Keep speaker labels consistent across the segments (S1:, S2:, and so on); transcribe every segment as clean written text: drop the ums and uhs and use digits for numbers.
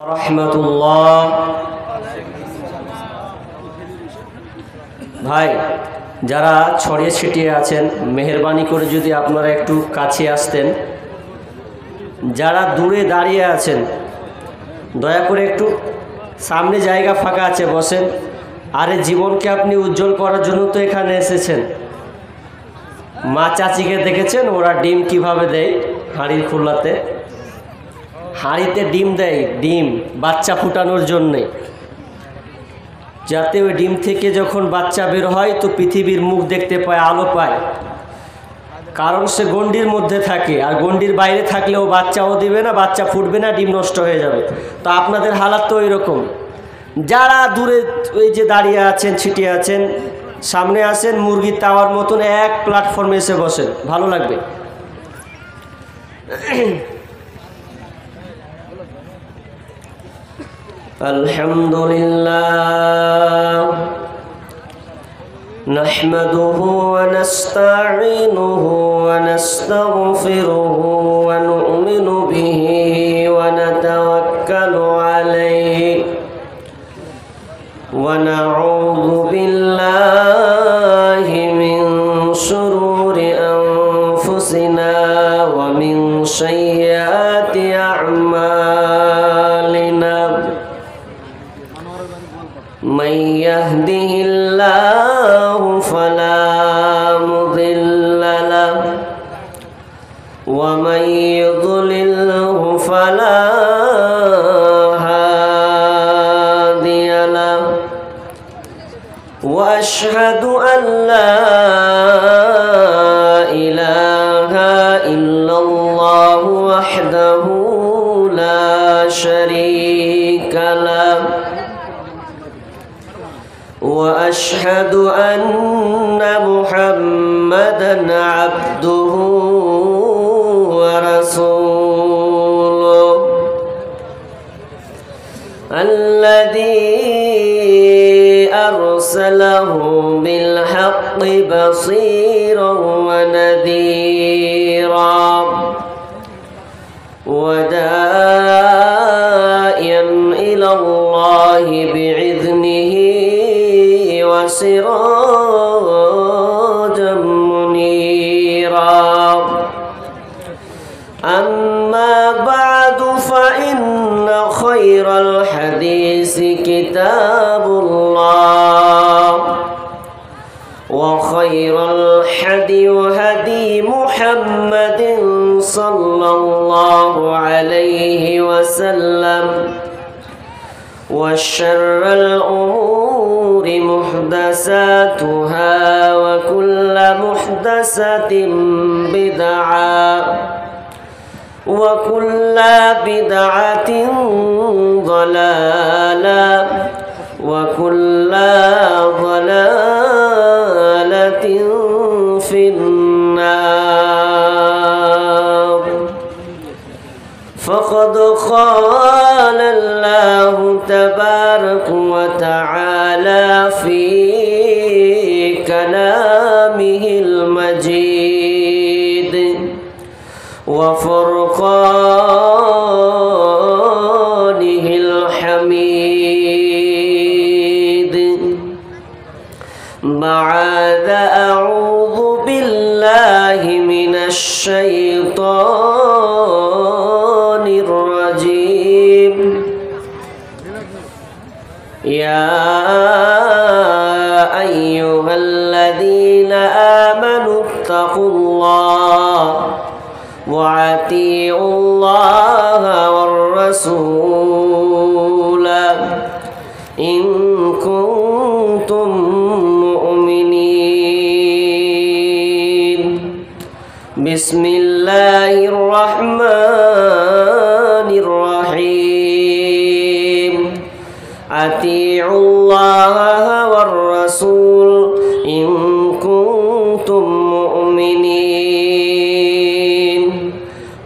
S1: রহমতুল্লাহ। ভাই যারা ছড়িয়ে ছিটিয়ে আছেন, মেহেরবানি করে যদি আপনারা একটু কাছে আসতেন। যারা দূরে দাঁড়িয়ে আছেন দয়া করে একটু সামনে জায়গা ফাঁকা আছে, বসেন। আরে জীবনকে আপনি উজ্জ্বল করার জন্য তো এখানে এসেছেন। মা চাচিকে দেখেছেন ওরা ডিম কিভাবে দেয়? হাঁড়ির খোলাতে হাঁড়িতে ডিম দেয়, ডিম বাচ্চা ফুটানোর জন্যে, যাতে ওই ডিম থেকে যখন বাচ্চা বের হয় তো পৃথিবীর মুখ দেখতে পায়, আলো পায়। কারণ সে গণ্ডির মধ্যে থাকে, আর গণ্ডির বাইরে থাকলেও বাচ্চাও দিবে না, বাচ্চা ফুটবে না, ডিম নষ্ট হয়ে যাবে। তো আপনাদের হালাত তো এরকম। যারা দূরে ওই যে দাঁড়িয়ে আছেন, ছিটিয়ে আছেন, সামনে আসেন, মুরগির তাওয়ার মতন এক প্ল্যাটফর্মে এসে বসেন, ভালো লাগবে। আলহামদুলিল্লাহ নাহমাদুহু ওয়া নাস্তাঈনুহু ওয়া নাস্তাগফিরুহু ওয়া নু'মিনু বিহি ওয়া নাতাওয়াক্কালু আলাইহি ওয়া নাউযু বিল্লাহি মিন শুরুরি আনফুসিনা ওয়া মিন সাইয়্যাতি আ'মালিনা। من يهده الله فلا مضل له ومن يضلله فلا هادي له وأشهد أن لا إله إلا الله وحده لا شريك له وأشهد أن محمدًا عبده ورسوله الذي أرسله بالحق بصيرًا ونذيرًا وداعيًا إلى الله بإذنه وسراجا منيرا. أما بعد فإن خير الحديث كتاب الله وخير الهدي هدي محمد صلى الله عليه وسلم وشر الأمور محدثاتها وكل محدثة بدعة وكل بدعة ضلالة وكل ضلالة في النار. فقد قال الله تبارك وتعالى في كلامه المجيد وفرقانه الحميد بعد أعوذ بالله من الشيطان الرجيم. يا أيها الذين آمنوا اتقوا الله وأطيعوا الله والرسول إن كنتم مؤمنين. بسم الله الرحمن الرحيم. أطيعوا الله والرسول إن كنتم مؤمنين.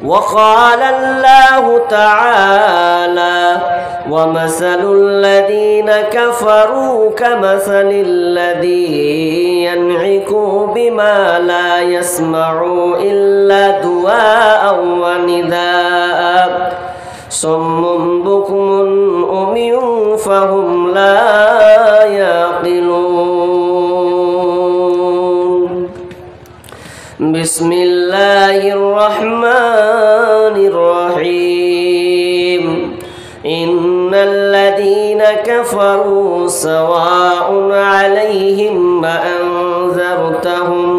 S1: وقال الله تعالى ومثل الذين كفروا كمثل الذي ينعق بما لا يسمع إلا دعاء ونداء সুম্মুন বুকমুন উমিয়ুন ফাহুম লা ইয়াকিলুন। বিসমিল্লাহির রহমানির রহিম। ইন্নাল্লাযীনা কাফারু সাওয়াউন আলাইহিম আনযারতাহুম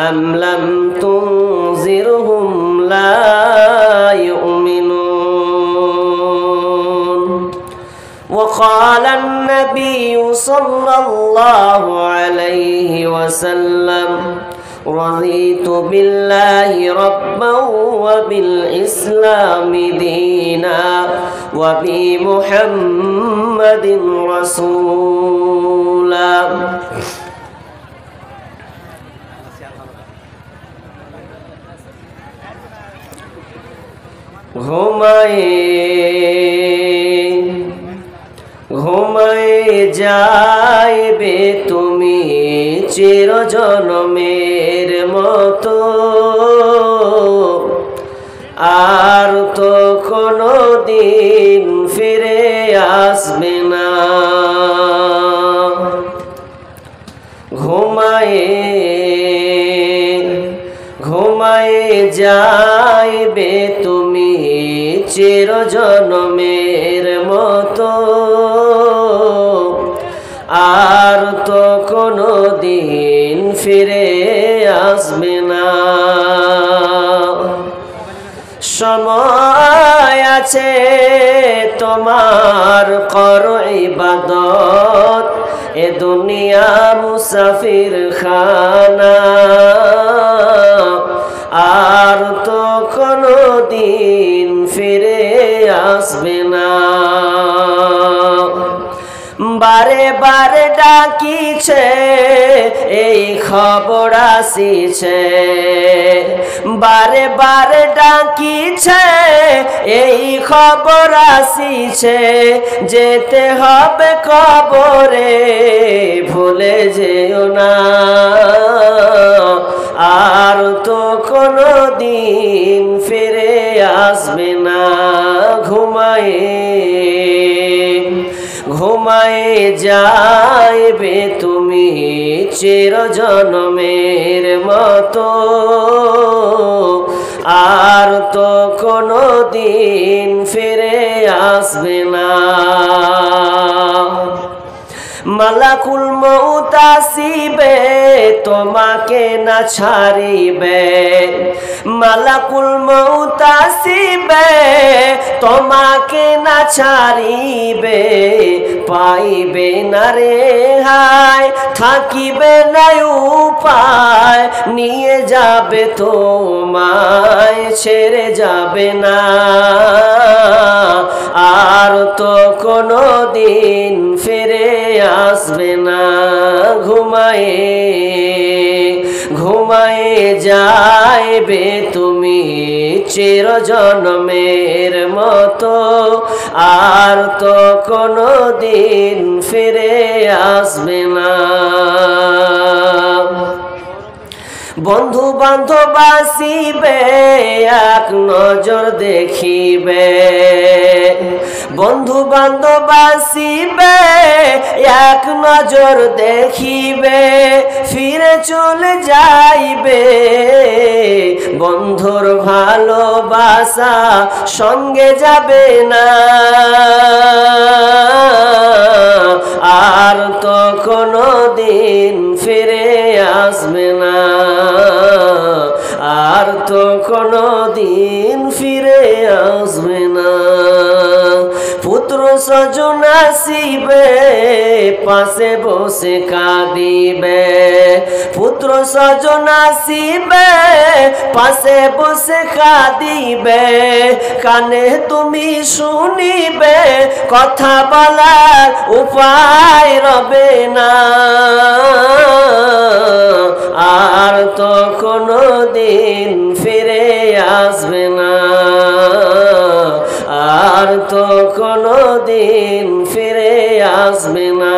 S1: আম লাম তুনযিরহুম লা يؤمنون وقال النبي صلى الله عليه وسلم رضيت بالله ربا وبالإسلام دينا وبمحمد رسولا ঘুমায়ে যাইবে তুমি চিরজনমের মতো, আর তো কোনো দিন ফিরে আসবে না। ঘুমায়ে যাইবে তুমি চিরজনমের মতো, আর তো কোনো দিন ফিরে আসবে না। সময় আছে তোমার করো ইবাদত, এ দুনিয়া মুসাফির খানা, আর তো কোনো দিন ফিরে আসবে না। বারে বারে ডাকিছে এই খবর আসিছে, বারে বারে ডাকিছে এই খবর আসিছে, যেতে হবে কবরে ভুলে যেও না, আর তো কোনো দিন ফিরে আসবে না। ঘুমায়ে যাইবে তুমি চিরজনমের মতো, আর তো কোনো দিন ফিরে আসবে না। মালাকুল মউত আসিবে তোমাকে না ছাড়িবে, মালাকুল মউত আসিবে তোমাকে না ছাড়িবে, পাইবে না রেহাই থাকিবে না উপায়, নিয়ে যাবে তোমায় ছেড়ে যাবে না, আর তো কোনো দিন ফিরে আসবে না। ঘুমায়ে যাইবে তুমি চিরজনমের মতো, আর তো কোনো দিন ফিরে আসবে না। বন্ধু বান্ধব আসিবে এক নজর দেখিবে, বন্ধু বান্ধব আসিবে এক নজর দেখিবে, ফিরে চলে যাইবে বন্ধুর ভালোবাসা সঙ্গে যাবে না, আর তো কোনো দিন ফিরে আসবে না, আর তো কোনো দিন ফিরে আসবে না। পুত্র স্বজন আসিবে পাশে বসে কাঁদিবে, পুত্র স্বজন আসিবে পাশে বসে কাঁদিবে, কানে তুমি শুনিবে কথা বলার উপায় রবে না, আর তো কোনো দিন ফিরে আসবে না, আর তো কোনো দিন ফিরে আসবে না।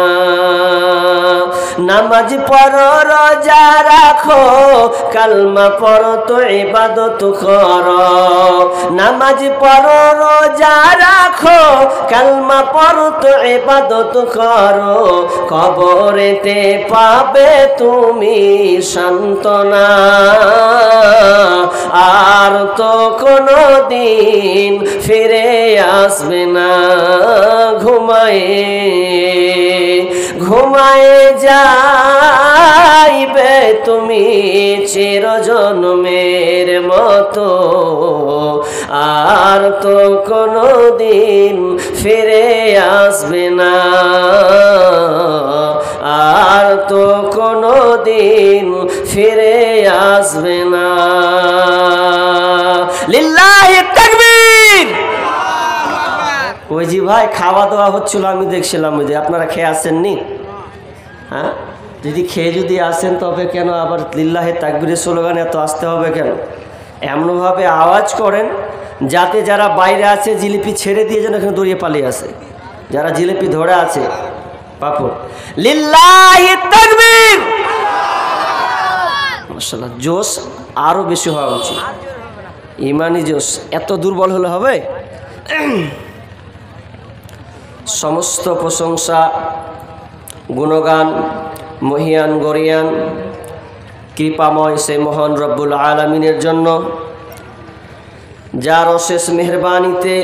S1: নামাজ পড়ো রোজা রাখো কালমা পড়ো তো ইবাদত করো নামাজ পড়ো রোজা রাখো কালমা পড়ো তো ইবাদত করো কবরেতে পাবে তুমি সান্তনা আর তো কোনো দিন ফিরে আসবে না ঘুমায়ে যাইবে তুমি চিরজন্মের মতো আর তো কোনো দিন ফিরে আসবে না আর তো কোনো দিন ফিরে আসবে না লিল্লাহি তাকবীর। ওই জি ভাই খাওয়া দাওয়া হচ্ছিল আমি দেখছিলাম ওই যে আপনারা খেয়ে আসেননি হ্যাঁ যদি খেয়ে যদি আসেন তবে কেন আবার লিল্লাহি তাকবীরের স্লোগান এত আসতে হবে কেন এমনভাবে আওয়াজ করেন যাতে যারা বাইরে আছে জিলিপি ছেড়ে দিয়ে যেন এখানে দৌড়িয়ে পালিয়ে আসে যারা জিলিপি ধরে আছে পাপড় লিল্লাহি তাকবীর মাশাআল্লাহ জোশ আরো বেশি হওয়া উচিত ইমানি জোশ এত দুর্বল হলে হবে সমস্ত প্রশংসা গুণগান মহিয়ান গরিয়ান কৃপাময় সেই মহান রব্বুল আলামিনের জন্য যার অশেষ মেহেরবানিতে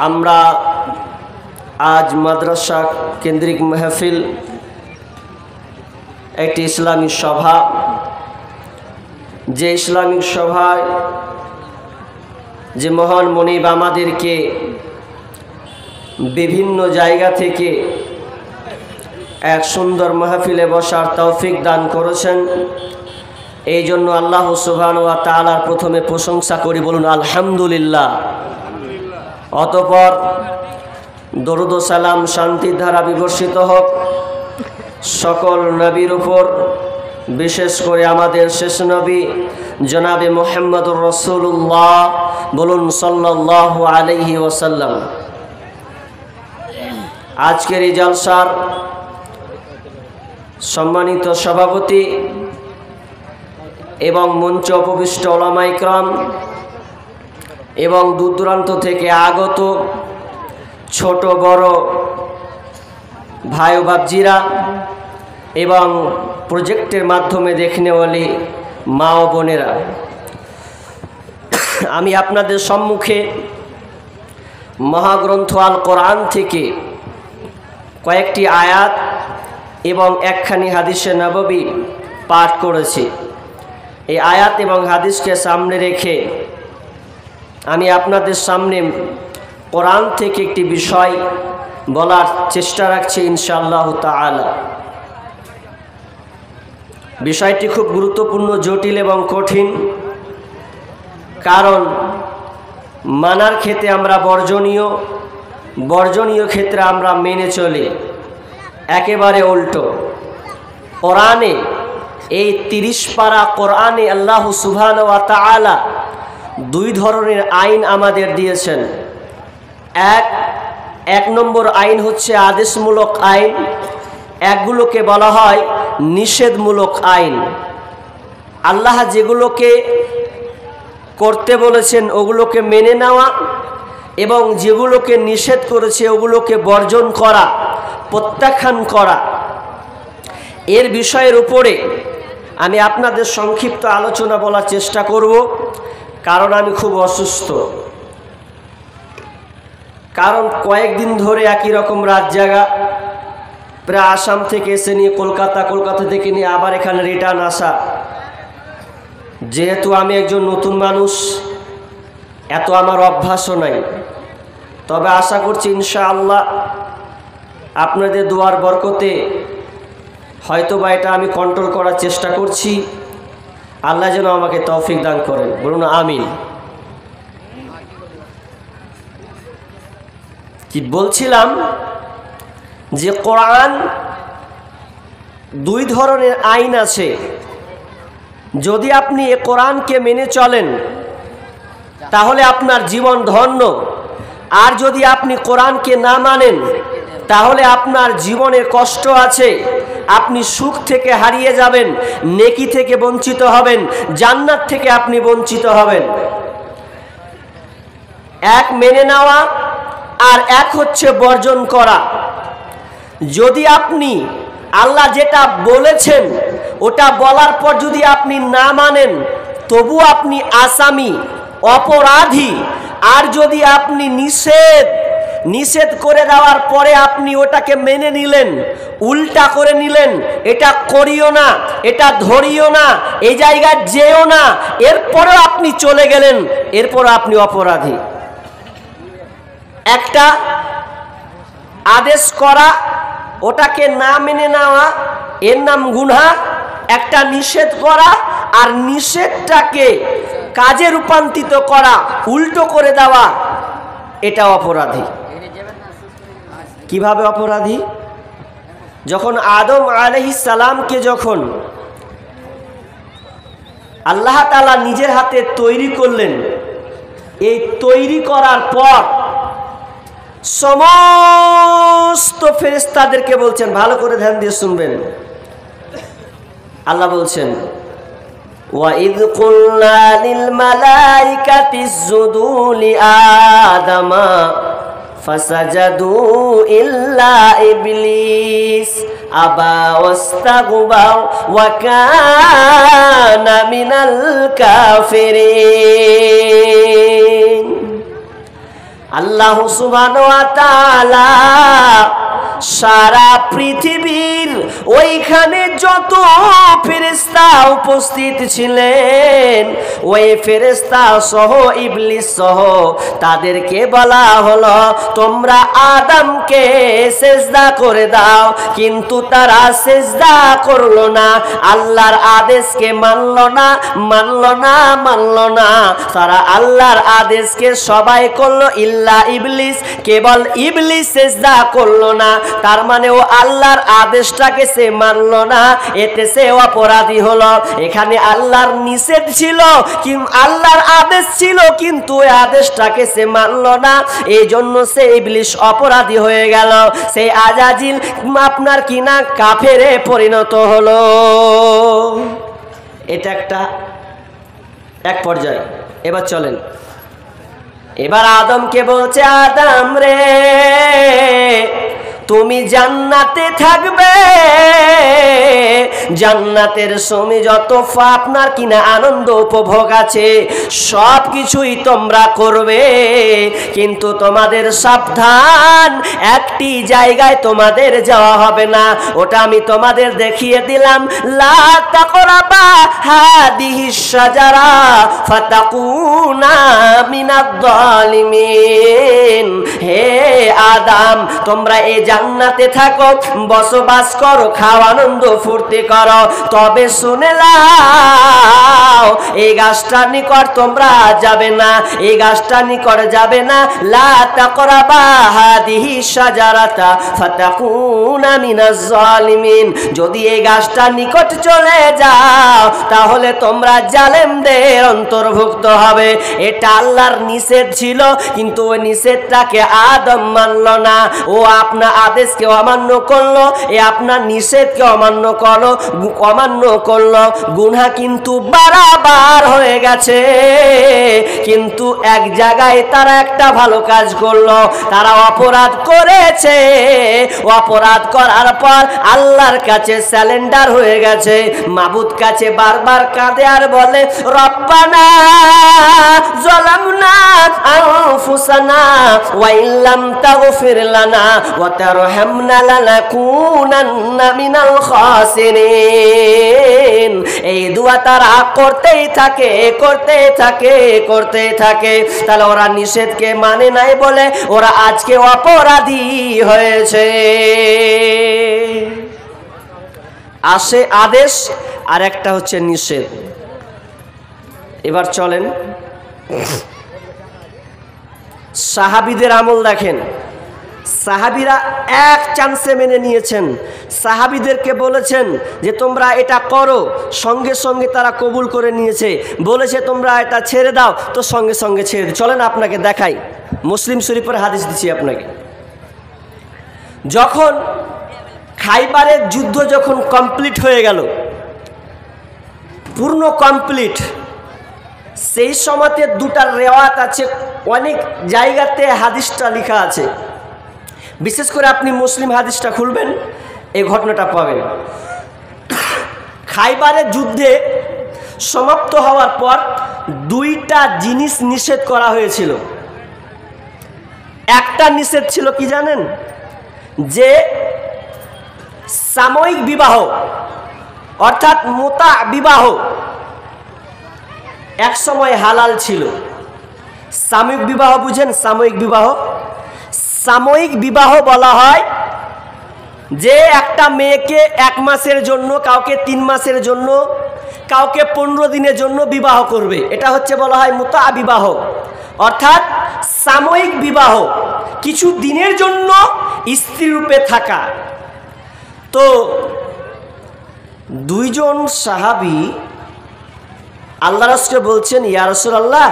S1: আমরা আজ মাদ্রাসা কেন্দ্রিক মাহফিল একটি ইসলামী সভা যে ইসলামিক সভায় যে মহান মনিব আমাদেরকে বিভিন্ন জায়গা থেকে এক সুন্দর মাহফিলে বসার তৌফিক দান করেছেন এই জন্য আল্লাহ সুবহানাহু ওয়া তাআলার প্রথমে প্রশংসা করি বলুন আলহামদুলিল্লাহ অতঃপর দরুদ ও সালাম শান্তির ধারা বিবর্ষিত হোক সকল নবীর উপর বিশেষ করে আমাদের শেষ নবী জনাবে মুহাম্মদুর রাসূলুল্লাহ বলুন সাল্লাল্লাহু আলাইহি ওয়াসাল্লাম। আজকের এই জলসার সম্মানিত সভাপতি এবং মঞ্চে উপবিষ্ট উলামা ইকরাম এবং দূর দূরান্ত থেকে আগত ছোট বড় ভাই ও বাপজিরা এবং প্রজেক্টের মাধ্যমে দেখনেওয়ালি মা ও বোনেরা আমি আপনাদের সম্মুখে মহাগ্রন্থ আল কোরআন থেকে কয়েকটি আয়াত এবং একখানি হাদিসে নববী পাঠ করেছি এই আয়াত এবং হাদিসকে সামনে রেখে আমি আপনাদের সামনে কোরআন থেকে একটি বিষয় বলার চেষ্টা রাখছি ইনশাআল্লাহ তাআলা। বিষয়টি খুব গুরুত্বপূর্ণ জটিল এবং কঠিন কারণ মানার ক্ষেত্রে আমরা বর্জনীয় ক্ষেত্রে আমরা মেনে চলি একেবারে উল্টো। কোরআনে এই 30 পারা কোরআনে আল্লাহ সুবহানাহু ওয়া তাআলা দুই ধরনের আইন আমাদের দিয়েছেন। এক নম্বর আইন হচ্ছে আদেশমূলক আইন, একগুলোকে বলা হয় নিষেধমূলক আইন। আল্লাহ যেগুলোকে করতে বলেছেন ওগুলোকে মেনে নেওয়া এবং যেগুলোকে নিষেধ করেছে ওগুলোকে বর্জন করা, প্রত্যাখ্যান করা। এর বিষয়ের উপরে আমি আপনাদের সংক্ষিপ্ত আলোচনা বলার চেষ্টা করব কারণ আমি খুব অসুস্থ। কারণ কয়েকদিন ধরে একই রকম রাত জাগা, প্রায় আসাম থেকে এসে নিয়ে কলকাতা থেকে নিয়ে আবার এখানে রিটার্ন আসা। যেহেতু আমি একজন নতুন মানুষ, এত আমার অভ্যাসও নাই, তবে আশা করছি ইনশাআল্লাহ আপনাদের দোয়ার বরকতে হয়তোবা এটা আমি কন্ট্রোল করার চেষ্টা করছি। আল্লাহ যেন আমাকে তৌফিক দান করেন, বলুন আমিন। কি বলছিলাম যে কোরআন দুই ধরনের আইন আছে। যদি আপনি এ কোরআনকে মেনে চলেন তাহলে আপনার জীবন ধন্য, আর যদি আপনি কোরআনকে না মানেন তাহলে আপনার জীবনে কষ্ট আছে, আপনি সুখ থেকে হারিয়ে যাবেন, নেকি থেকে বঞ্চিত হবেন, জান্নাত থেকে আপনি বঞ্চিত হবেন। এক মেনে নেওয়া আর এক হচ্ছে বর্জন করা। যদি আপনি আল্লাহ যেটা বলেছেন ওটা বলার পর যদি আপনি না মানেন, তবু আপনি আসামি, অপরাধী। আর যদি আপনি নিষেধ করে দেওয়ার পরে আপনি ওটাকে মেনে নিলেন, উল্টা করে নিলেন, এটা করিও না, এটা ধরিও না, এই জায়গায় যেও না, এরপরেও আপনি চলে গেলেন, এরপর আপনি অপরাধী। একটা আদেশ করা, ওটাকে না মেনে নেওয়া, এর নাম গুনাহ। একটা নিষেধ করা আর নিষেধটাকে কাজে রূপান্তরিত করা, উল্টো করে দেওয়া, এটা অপরাধী। কিভাবে অপরাধী? যখন আদম আলাইহিস সালামকে যখন আল্লাহ তাআলা নিজের হাতে তৈরি করলেন, এই তৈরি করার পর সমস্ত ফেরেশতাদেরকে বলছেন, ভালো করে ধ্যান দিয়ে শুনবেন। আল্লাহ বলছেন, وَإِذْ قُلْنَا لِلْمَلَائِكَةِ اسْجُدُوا لِآدَمَ فَسَجَدُوا إِلَّا إِبْلِيسَ أَبَى وَاسْتَكْبَرَ وَكَانَ مِنَ الْكَافِرِينَ। আল্লাহ সুবহানাহু ওয়া তাআলা সারা পৃথিবীর ওইখানে যত ফেরেশতা উপস্থিত ছিলেন, ওই ফেরেশতা সহ ইবলিস সহ তাদেরকে বলা হলো, তোমরা আদমকে সিজদা করে দাও। কিন্তু তারা সিজদা করলো না, আল্লাহর আদেশকে মানলো না। তারা আল্লাহর আদেশকে সবাই করলো, ইল্লা ইবলিস, কেবল ইবলিস সিজদা করলো না। তার মানে ও আল্লাহর আদেশটাকে সে মানলো না, এতে সে অপরাধী হলো। এখানে আল্লাহর নিষেধ ছিল, আল্লাহর আদেশ ছিল, কিন্তু ওই আদেশটাকে সে মানলো না, এই জন্য সে ইবলিস অপরাধী হয়ে গেল। সেই আজাজিল আপনার কিনা কাফেরে পরিণত হলো। এটা এক পর্যায়ে। এবার চলেন, এবার আদমকে বলছে, আদম রে, তুমি জান্নাতে থাকবে, জান্নাতের সময় যত আপনার কিনা আনন্দ উপভোগ আছে সব কিছুই তোমরা করবে, কিন্তু তোমাদের সাবধান, একটি জায়গায় তোমাদের যাওয়া হবে না, ওটা আমি তোমাদের দেখিয়ে দিলাম। লা তাকরাবা হাদিহিশ শাজারা ফাতাকুনা মিনাদ যালিমিন। হে আদম, তোমরা এই জান্নাতে থাকো, বসবাস করো, খাও, আনন্দ ফুর্তি করো, তবে শুনে নাও, এই গাছটার নিকট তোমরা যাবে না, এই গাছটার নিকট যাবে না। লা তাকরাবা হাদিহি শাজারাতা ফাতাকুনা মিনাজ জালিমিন। যদি এই গাছটার নিকট চলে যাও তাহলে তোমরা জালেমদের অন্তর্ভুক্ত হবে। এটা আল্লাহর নিষেধ ছিল, কিন্তু ওই নিষেধটাকে আদম মানল না, ও আপনার আদেশকে অমান্য করলো, এ আপনার নিষেধকে অমান্য করলো। গুনাহ কিন্তু বারবার হয়ে গেছে, কিন্তু এক জায়গায় তারা একটা ভালো কাজ করলো, তারা অপরাধ করেছে, অপরাধ করার পর আল্লাহর কাছে স্যালেন্ডার হয়ে গেছে, মাবুদ কাছে বারবার কাঁদে আর বলে, রব্বানা যালামনা আনফুসানা ওয়া ইল্লাম তাগফির লানা ওয়া তারহামনা লানাকুনান্না মিনাল খাসিরিন। এই দোয়া তারা করতেই থাকে। তাহলে ওরা নিষেধকে মানে নাই বলে ওরা আজকে অপরাধী হয়েছে। আসে আদেশ আর একটা হচ্ছে নিষেধ। এবার চলেন সাহাবীদের আমল দেখেন। সাহাবীরা এক চান্সে মেনে নিয়েছেন, সাহাবীদেরকে বলেছেন যে তোমরা এটা করো, সঙ্গে সঙ্গে তারা কবুল করে নিয়েছে। বলেছে তোমরা এটা ছেড়ে দাও, তো সঙ্গে সঙ্গে ছেড়ে দিই। চলেন আপনাকে দেখাই, মুসলিম শরীফের হাদিস দিচ্ছি আপনাকে। যখন খাইবারের যুদ্ধ যখন কমপ্লিট হয়ে গেল, পূর্ণ কমপ্লিট, সেই সময়তে দুটা রেওয়াত আছে, অনেক জায়গাতে হাদিসটা লেখা আছে। বিশেষ করে আপনি মুসলিম হাদিসটা খুলবেন, এই ঘটনাটা পাবেন। খাইবারের যুদ্ধে সমাপ্ত হওয়ার পর দুইটা জিনিস নিষেধ করা হয়েছিল। একটা নিষেধ ছিল কি জানেন? যে সাময়িক বিবাহ অর্থাৎ মুতা বিবাহ এক সময় হালাল ছিল। সাময়িক বিবাহ বুঝেন? সাময়িক বিবাহ, সাময়িক বিবাহ বলা হয় যে একটা মেয়েকে 1 মাসের জন্য, কাউকে 3 মাসের জন্য, কাউকে 15 দিনের জন্য বিবাহ করবে, এটা হচ্ছে বলা হয় মুতা বিবাহ। অর্থাৎ সাময়িক বিবাহ, কিছু দিনের জন্য স্ত্রী রূপে থাকা। তো দুইজন সাহাবী আল্লাহ রাসূলকে বলছেন, ইয়া রাসূলুল্লাহ,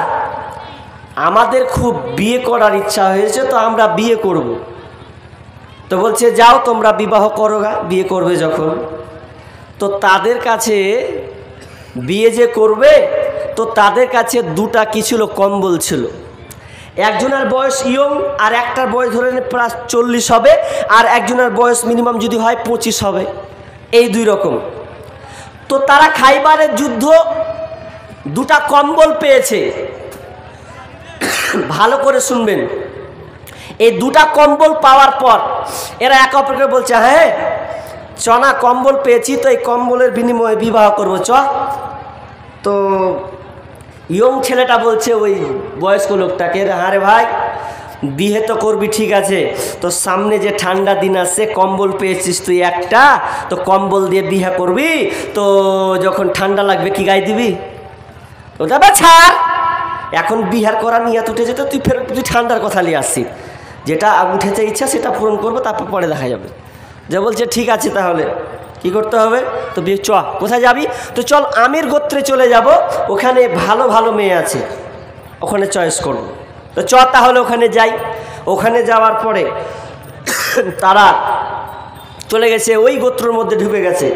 S1: আমাদের খুব বিয়ে করার ইচ্ছা হয়েছে, তো আমরা বিয়ে করব। তো বলছে, যাও তোমরা বিবাহ করো, বিয়ে করবে যখন। তো তাদের কাছে বিয়ে যে করবে, তো তাদের কাছে দুটা কি ছিল? কম্বল ছিল। একজনের বয়স ইয়ং, আর একটার বয়স ধরে প্রায় 40 হবে, আর একজনের বয়স মিনিমাম যদি হয় 25 হবে, এই দুই রকম। তো তারা খাইবারের যুদ্ধ দুটা কম্বল পেয়েছে। ভালো করে শুনবেন, এই দুটা কম্বল পাওয়ার পর এরা একে অপরকে বলছে, হ্যাঁ চনা কম্বল পেয়েছি, তো এই কম্বলের বিনিময়ে বিবাহ করবো, চ। তো ইয়ং ছেলেটা বলছে ওই বয়স্ক লোকটাকে, আরে ভাই বিয়ে তো করবি ঠিক আছে, তো সামনে যে ঠান্ডা দিন আসছে, কম্বল পেয়েছিস তুই একটা, তো কম্বল দিয়ে বিয়ে করবি, তো যখন ঠান্ডা লাগবে কি গায়ে দিবি? ওটা বা ছাড়, এখন বিহার করা নিয়ে উঠে যেত, তুই ঠান্ডার কথা নিয়ে আসছিস, যেটা উঠেছে ইচ্ছা সেটা পূরণ করবো, তারপর পরে দেখা যাবে। যে বলছে ঠিক আছে, তাহলে কি করতে হবে? তো বিয়ে, চ কোথায় যাবি? তো চল আমির গোত্রে চলে যাব, ওখানে ভালো ভালো মেয়ে আছে, ওখানে চয়েস করব। তো চ তাহলে ওখানে যাই। ওখানে যাওয়ার পরে তারা চলে গেছে, ওই গোত্রের মধ্যে ঢুকে গেছে।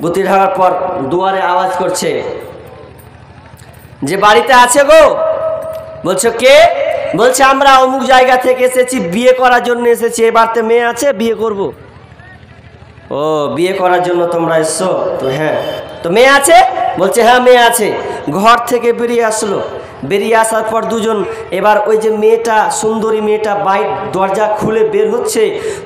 S1: গতি ঢাকার পর দুয়ারে আওয়াজ করছে যে বাড়িতে আছে গো? বলছো কে? বলছে আমরা অমুক জায়গা থেকে এসেছি, বিয়ে করার জন্য এসেছি, এ বাড়িতে মেয়ে আছে, বিয়ে করব। ও বিয়ে করার জন্য তোমরা এসছো? তো হ্যাঁ। তো মেয়ে আছে? বলছে হ্যাঁ মেয়ে আছে। ঘর থেকে বেরিয়ে আসলো, বেরিয়ে আসার পর দুজন, এবার ওই যে মেয়েটা, সুন্দরী মেয়েটা বাইর দরজা খুলে বের হচ্ছে,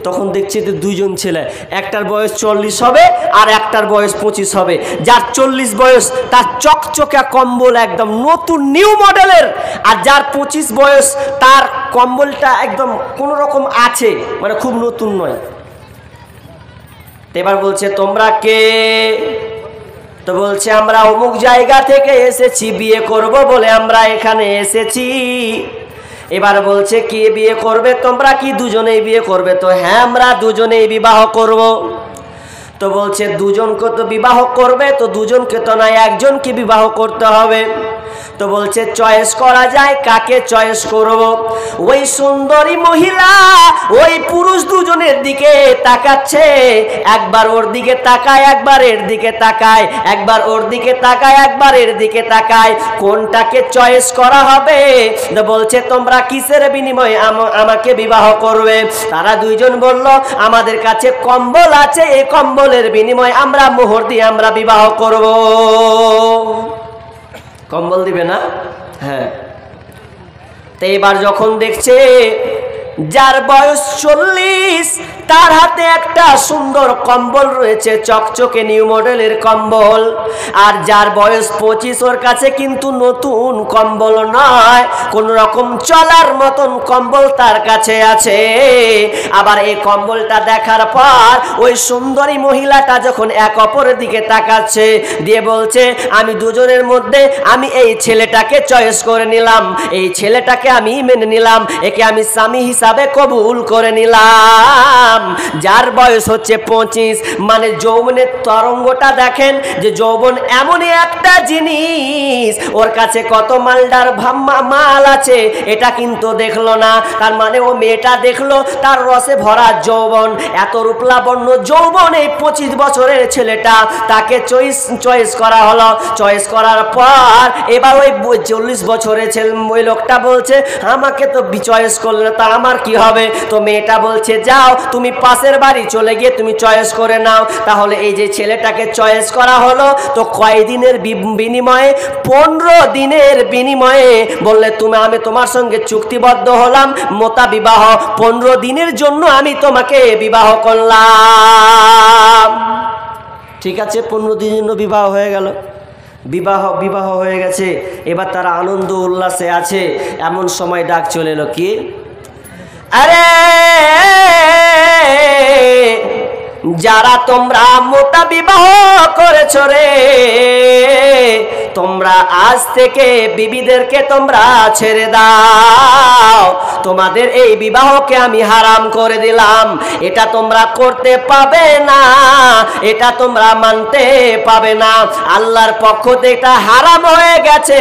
S1: তখন দেখছে যে দুইজন ছেলে, একটার বয়স 40 হবে আর একটার বয়স 25 হবে। যার 40 বয়স তার চকচকা কম্বল একদম নতুন নিউ মডেলের, আর যার 25 বয়স তার কম্বলটা একদম কোনো রকম আছে, মানে খুব নতুন নয়। এবার বলছে তোমরা কে? তো বলছে আমরা অমুক জায়গা থেকে এসেছি, বিয়ে করব বলে আমরা এখানে এসেছি। এবার বলছে কি বিয়ে করবে তোমরা? কি দুজনেই বিয়ে করবে? তো হ্যাঁ আমরা দুজনেই বিবাহ করব। তো বলছে দুজনকে তো বিবাহ করবে, তো দুজনকে তো নয়, একজনকে বিবাহ করতে হবে। তো বলছে চয়েস করা যায়, কাকে চয়েস করব? ওই সুন্দরী মহিলা ওই পুরুষ দুজনের দিকে তাকাচ্ছে, একবার ওর দিকে তাকায়, একবার এর দিকে তাকায়, একবার ওর দিকে তাকায়, একবার এর দিকে তাকায়, কোনটাকে চয়েস করা হবে? তো বলছে তোমরা কিসের বিনিময়ে আমাকে বিবাহ করবে? তারা দুইজন বলল আমাদের কাছে কম্বল আছে, এই কম্বলের বিনিময়ে আমরা মোহর দিয়ে আমরা বিবাহ করব। কম্বল দিবে না? হ্যাঁ। তো এবার যখন দেখছে যার বয়স 40 তার হাতে একটা সুন্দর কম্বল রয়েছে, চকচকে নিউ মডেলের কম্বল, আর যার বয়স 25 ওর কাছে কিন্তু নতুন কম্বল নয়, কোন রকম চলার মতন কম্বল তার কাছে আছে। আবার এই কম্বলটা দেখার পর ওই সুন্দরী মহিলাটা যখন এক অপরের দিকে তাকাচ্ছে, দিয়ে বলছে আমি দুজনের মধ্যে আমি এই ছেলেটাকে চয়েস করে নিলাম, এই ছেলেটাকে আমি মেনে নিলাম, একে আমি স্বামী হিসাবে কবুল করে নিলাম। হারাম। যার বয়স হচ্ছে 25, মানে যৌবনের তরঙ্গটা দেখেন যে যৌবন এমনই একটা জিনিস, ওর কাছে কত মালদার মাল আছে এটা কিন্তু দেখলো না। তার মানে ও মেয়েটা দেখলো তার রসে ভরা যৌবন, এত রূপলাবণ্য যৌবন, এই 25 বছরের ছেলেটা, তাকে চয়েস করা হলো। চয়েস করার পর এবার ওই 40 বছরের ছেলে ওই লোকটা বলছে আমাকে তো চয়েস করলে তা আমার কি হবে? তো মেয়েটা বলছে যাও তুমি পাশের বাড়ি চলে গিয়ে তুমি চয়েস করে নাও। তাহলে এই যে ছেলেটাকে চয়েস করা হলো, তো কয়দিনের বিনিময়ে? 15 দিনের বিনিময়ে বললে আমি তোমার সঙ্গে চুক্তিবদ্ধ হলাম, মোতা বিবাহ, 15 দিনের জন্য আমি তোমাকে বিবাহ করলাম। ঠিক আছে, 15 দিনের জন্য বিবাহ হয়ে গেল। বিবাহ হয়ে গেছে, এবার তারা আনন্দ উল্লাসে আছে। এমন সময় ডাক চলে এলো, কি? আরে যারা তোমরা মোতা বিবাহ করেছো রে, তোমরা আজ থেকে বিবিদেরকে তোমরা ছেড়ে দাও, তোমাদের এই বিবাহকে আমি হারাম করে দিলাম। এটা তোমরা করতে পাবে না, এটা তোমরা মানতে পাবে না। আল্লাহর পক্ষ থেকে এটা হারাম হয়ে গেছে।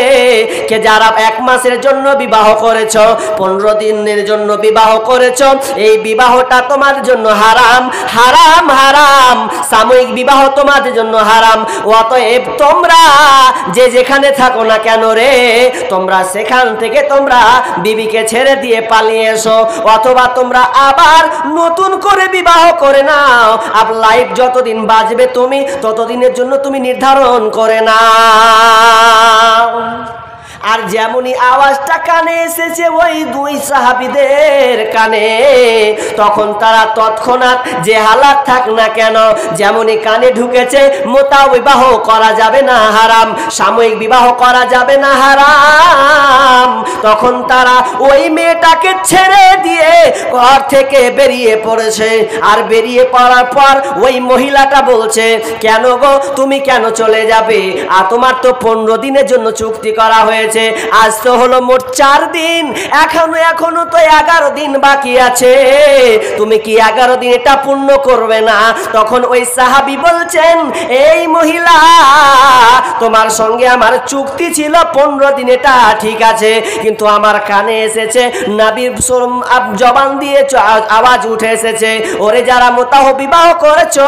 S1: কে যারা 1 মাসের জন্য বিবাহ করেছো, 15 দিনের জন্য বিবাহ করেছো, এই বিবাহটা তোমাদের জন্য হারাম, হারাম, হারাম। সাময়িক বিবাহ তোমাদের জন্য হারাম। অতএব তোমরা যে যেখানে থাকো না কেন রে, তোমরা সেখান থেকে তোমরা বিবিকে ছেড়ে দিয়ে পালিয়ে এসো, অথবা তোমরা আবার নতুন করে বিবাহ করে নাও। আর লাইফ যতদিন বাঁচবে তুমি ততদিনের জন্য তুমি নির্ধারণ করে নাও। আর যেমনই আওয়াজটা কানে এসেছে ওই 2 সাহাবীদের কানে, তখন তারা তৎক্ষণাৎ যে হালাত থাক না কেন, যেমনই কানে ঢুকেছে মোতা বিবাহ করা যাবে না, হারাম, সাময়িক বিবাহ করা যাবে না, হারাম, তখন তারা ওই মেয়েটাকে ছেড়ে দিয়ে ঘর থেকে বেরিয়ে পড়েছে। আর বেরিয়ে পড়ার পর ওই মহিলাটা বলছে, কেন গো তুমি কেন চলে যাবে? আর তোমার তো 15 দিনের জন্য চুক্তি করা হয়েছে, আজ তো হলো মোট 4 দিন, এখনো তো 11 দিন বাকি আছে, তুমি কি 11 দিন এটা পূর্ণ করবে না? তখন ওই সাহাবী বলছেন, এই মহিলা, তোমার সঙ্গে আমার চুক্তি ছিল 15 দিন, এটা ঠিক আছে, কিন্তু আমার কানে এসেছে, নবীর জবান দিয়ে আওয়াজ উঠে এসেছে, ওরে যারা মোতাহ বিবাহ করেছো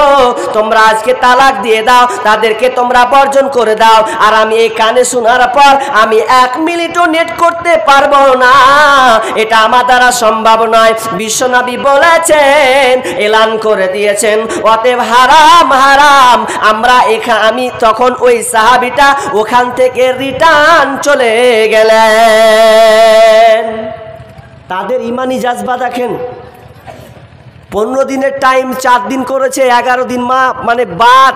S1: তোমরা আজকে তালাক দিয়ে দাও, তাদেরকে তোমরা বর্জন করে দাও। আর আমি এই কানে শোনার পর আমি 1 মিনিটও নেট করতে পারবো না, এটা আমার দ্বারা সম্ভব নয়। বিশ্বনবী বলেছেন, এলান করে দিয়েছেন, অতএব হারাম, হারাম। আমি তখন ওই সাহাবীটা ওখান থেকে রিটার্ন চলে গেলেন। তাদের ইমানি জাজবা দেখেন, 15 দিনের টাইম 4 দিন করেছে, 11 দিন মানে বাদ।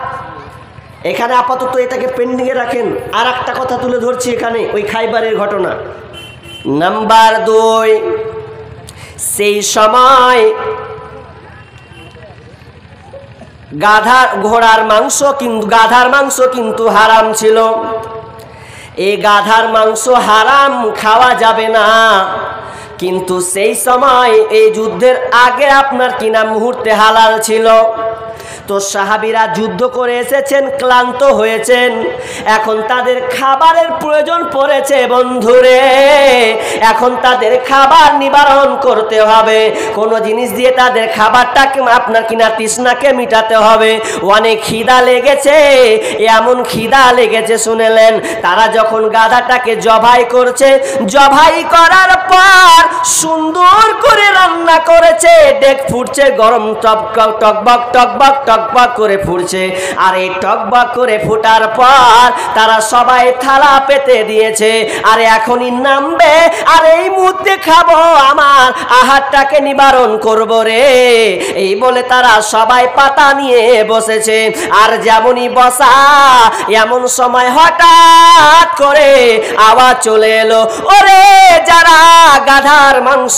S1: এখানে আপাতত এটাকে পেন্ডিংয়ে রাখেন। আর একটা কথা তুলে ধরছি এখানে, ওই খাইবারের ঘটনা। নাম্বার 2, সেই সময় ঘোড়ার মাংস কিন্তু হারাম ছিল। এই গাধার মাংস হারাম, খাওয়া যাবে না। কিন্তু সেই সময় এই যুদ্ধের আগে আপনার কিনা মুহূর্তে হালাল ছিল। তো সাহাবীরা যুদ্ধ করে এসেছেন, ক্লান্ত হয়েছেন, এখন তাদের খাবারের প্রয়োজন পড়েছে বন্ধুরে। এখন তাদের খাবার নিবারণ করতে হবে, কোনো জিনিস দিয়ে তাদের খাবারটাকে আপনার কিনা তৃষ্ণাকে মিটাতে হবে। অনেক খিদা লেগেছে, এমন খিদা লেগেছে শুনেলেন, তারা যখন গাধাটাকে জবাই করছে, জবাই করার পর সুন্দর করে রান্না করেছে, ডেক ফুটছে, গরম টকবক টকবক টকবক টকবক করে ফুটছে। আর এই টকবক করে ফোটার পর তারা সবাই থালা পেতে দিয়েছে, আর এখনই নামবে, আর এই মুহূর্তে খাবো, আমার আহারটাকে নিবারণ করব রে, এই বলে তারা সবাই পাতা নিয়ে বসেছে। আর যেমনই বসা, এমন সময় হঠাৎ করে আওয়াজ চলে এলো, ওরে যারা গাধার মাংস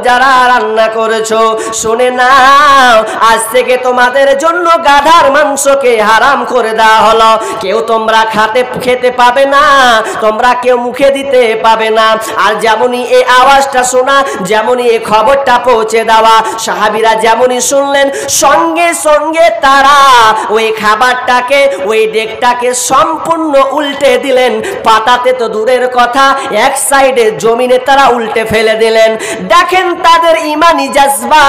S1: যারা রান্না করেছো, শুনে নাও, আজ থেকে তোমাদের তাদের জন্য গাধার মাংসকে হারাম করে দেওয়া হলো। কেউ তোমরা খেতে পাবে না, তোমরা কেউ মুখে দিতে পাবে না। আর যেমনই এই আওয়াজটা শোনা, যেমনই এই খবরটা পৌঁছে দেওয়া, সাহাবীরা যেমনই শুনলেন সঙ্গে সঙ্গে তারা ওই খাবারটাকে, ওই ডেকটাকে সম্পূর্ণ উল্টে দিলেন। পাতাতে তো দূরের কথা, এক সাইডে জমিনে তারা উল্টে ফেলে দিলেন। দেখেন তাদের ইমানি জাজবা,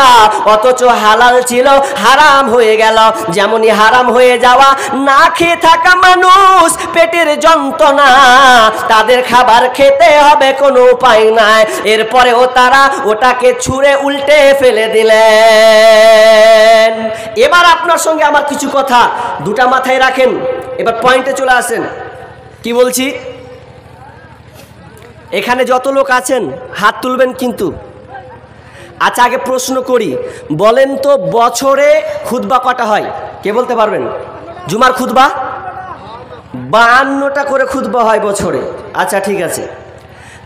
S1: অথচ হালাল ছিল হারাম হয়ে গেল। যেমনই হারাম হয়ে যাওয়া, না খেয়ে থাকা মানুষ পেটের যন্ত্রণা, তাদের খাবার খেতে হবে, কোনো উপায় নাই। এরপরেও তারা ওটাকে ছুঁড়ে উল্টে ফেলে দিলেন। এবার আপনার সঙ্গে আমার কিছু কথা দুটা মাথায় রাখেন, এবার পয়েন্টে চলে আসেন। কি বলছি? এখানে যত লোক আছেন হাত তুলবেন কিন্তু। আচ্ছা, আগে প্রশ্ন করি, বলেন তো বছরে খুতবা কটা হয়? কে বলতে পারবেন? জুমার খুতবা 52টা করে খুতবা হয় বছরে। আচ্ছা ঠিক আছে।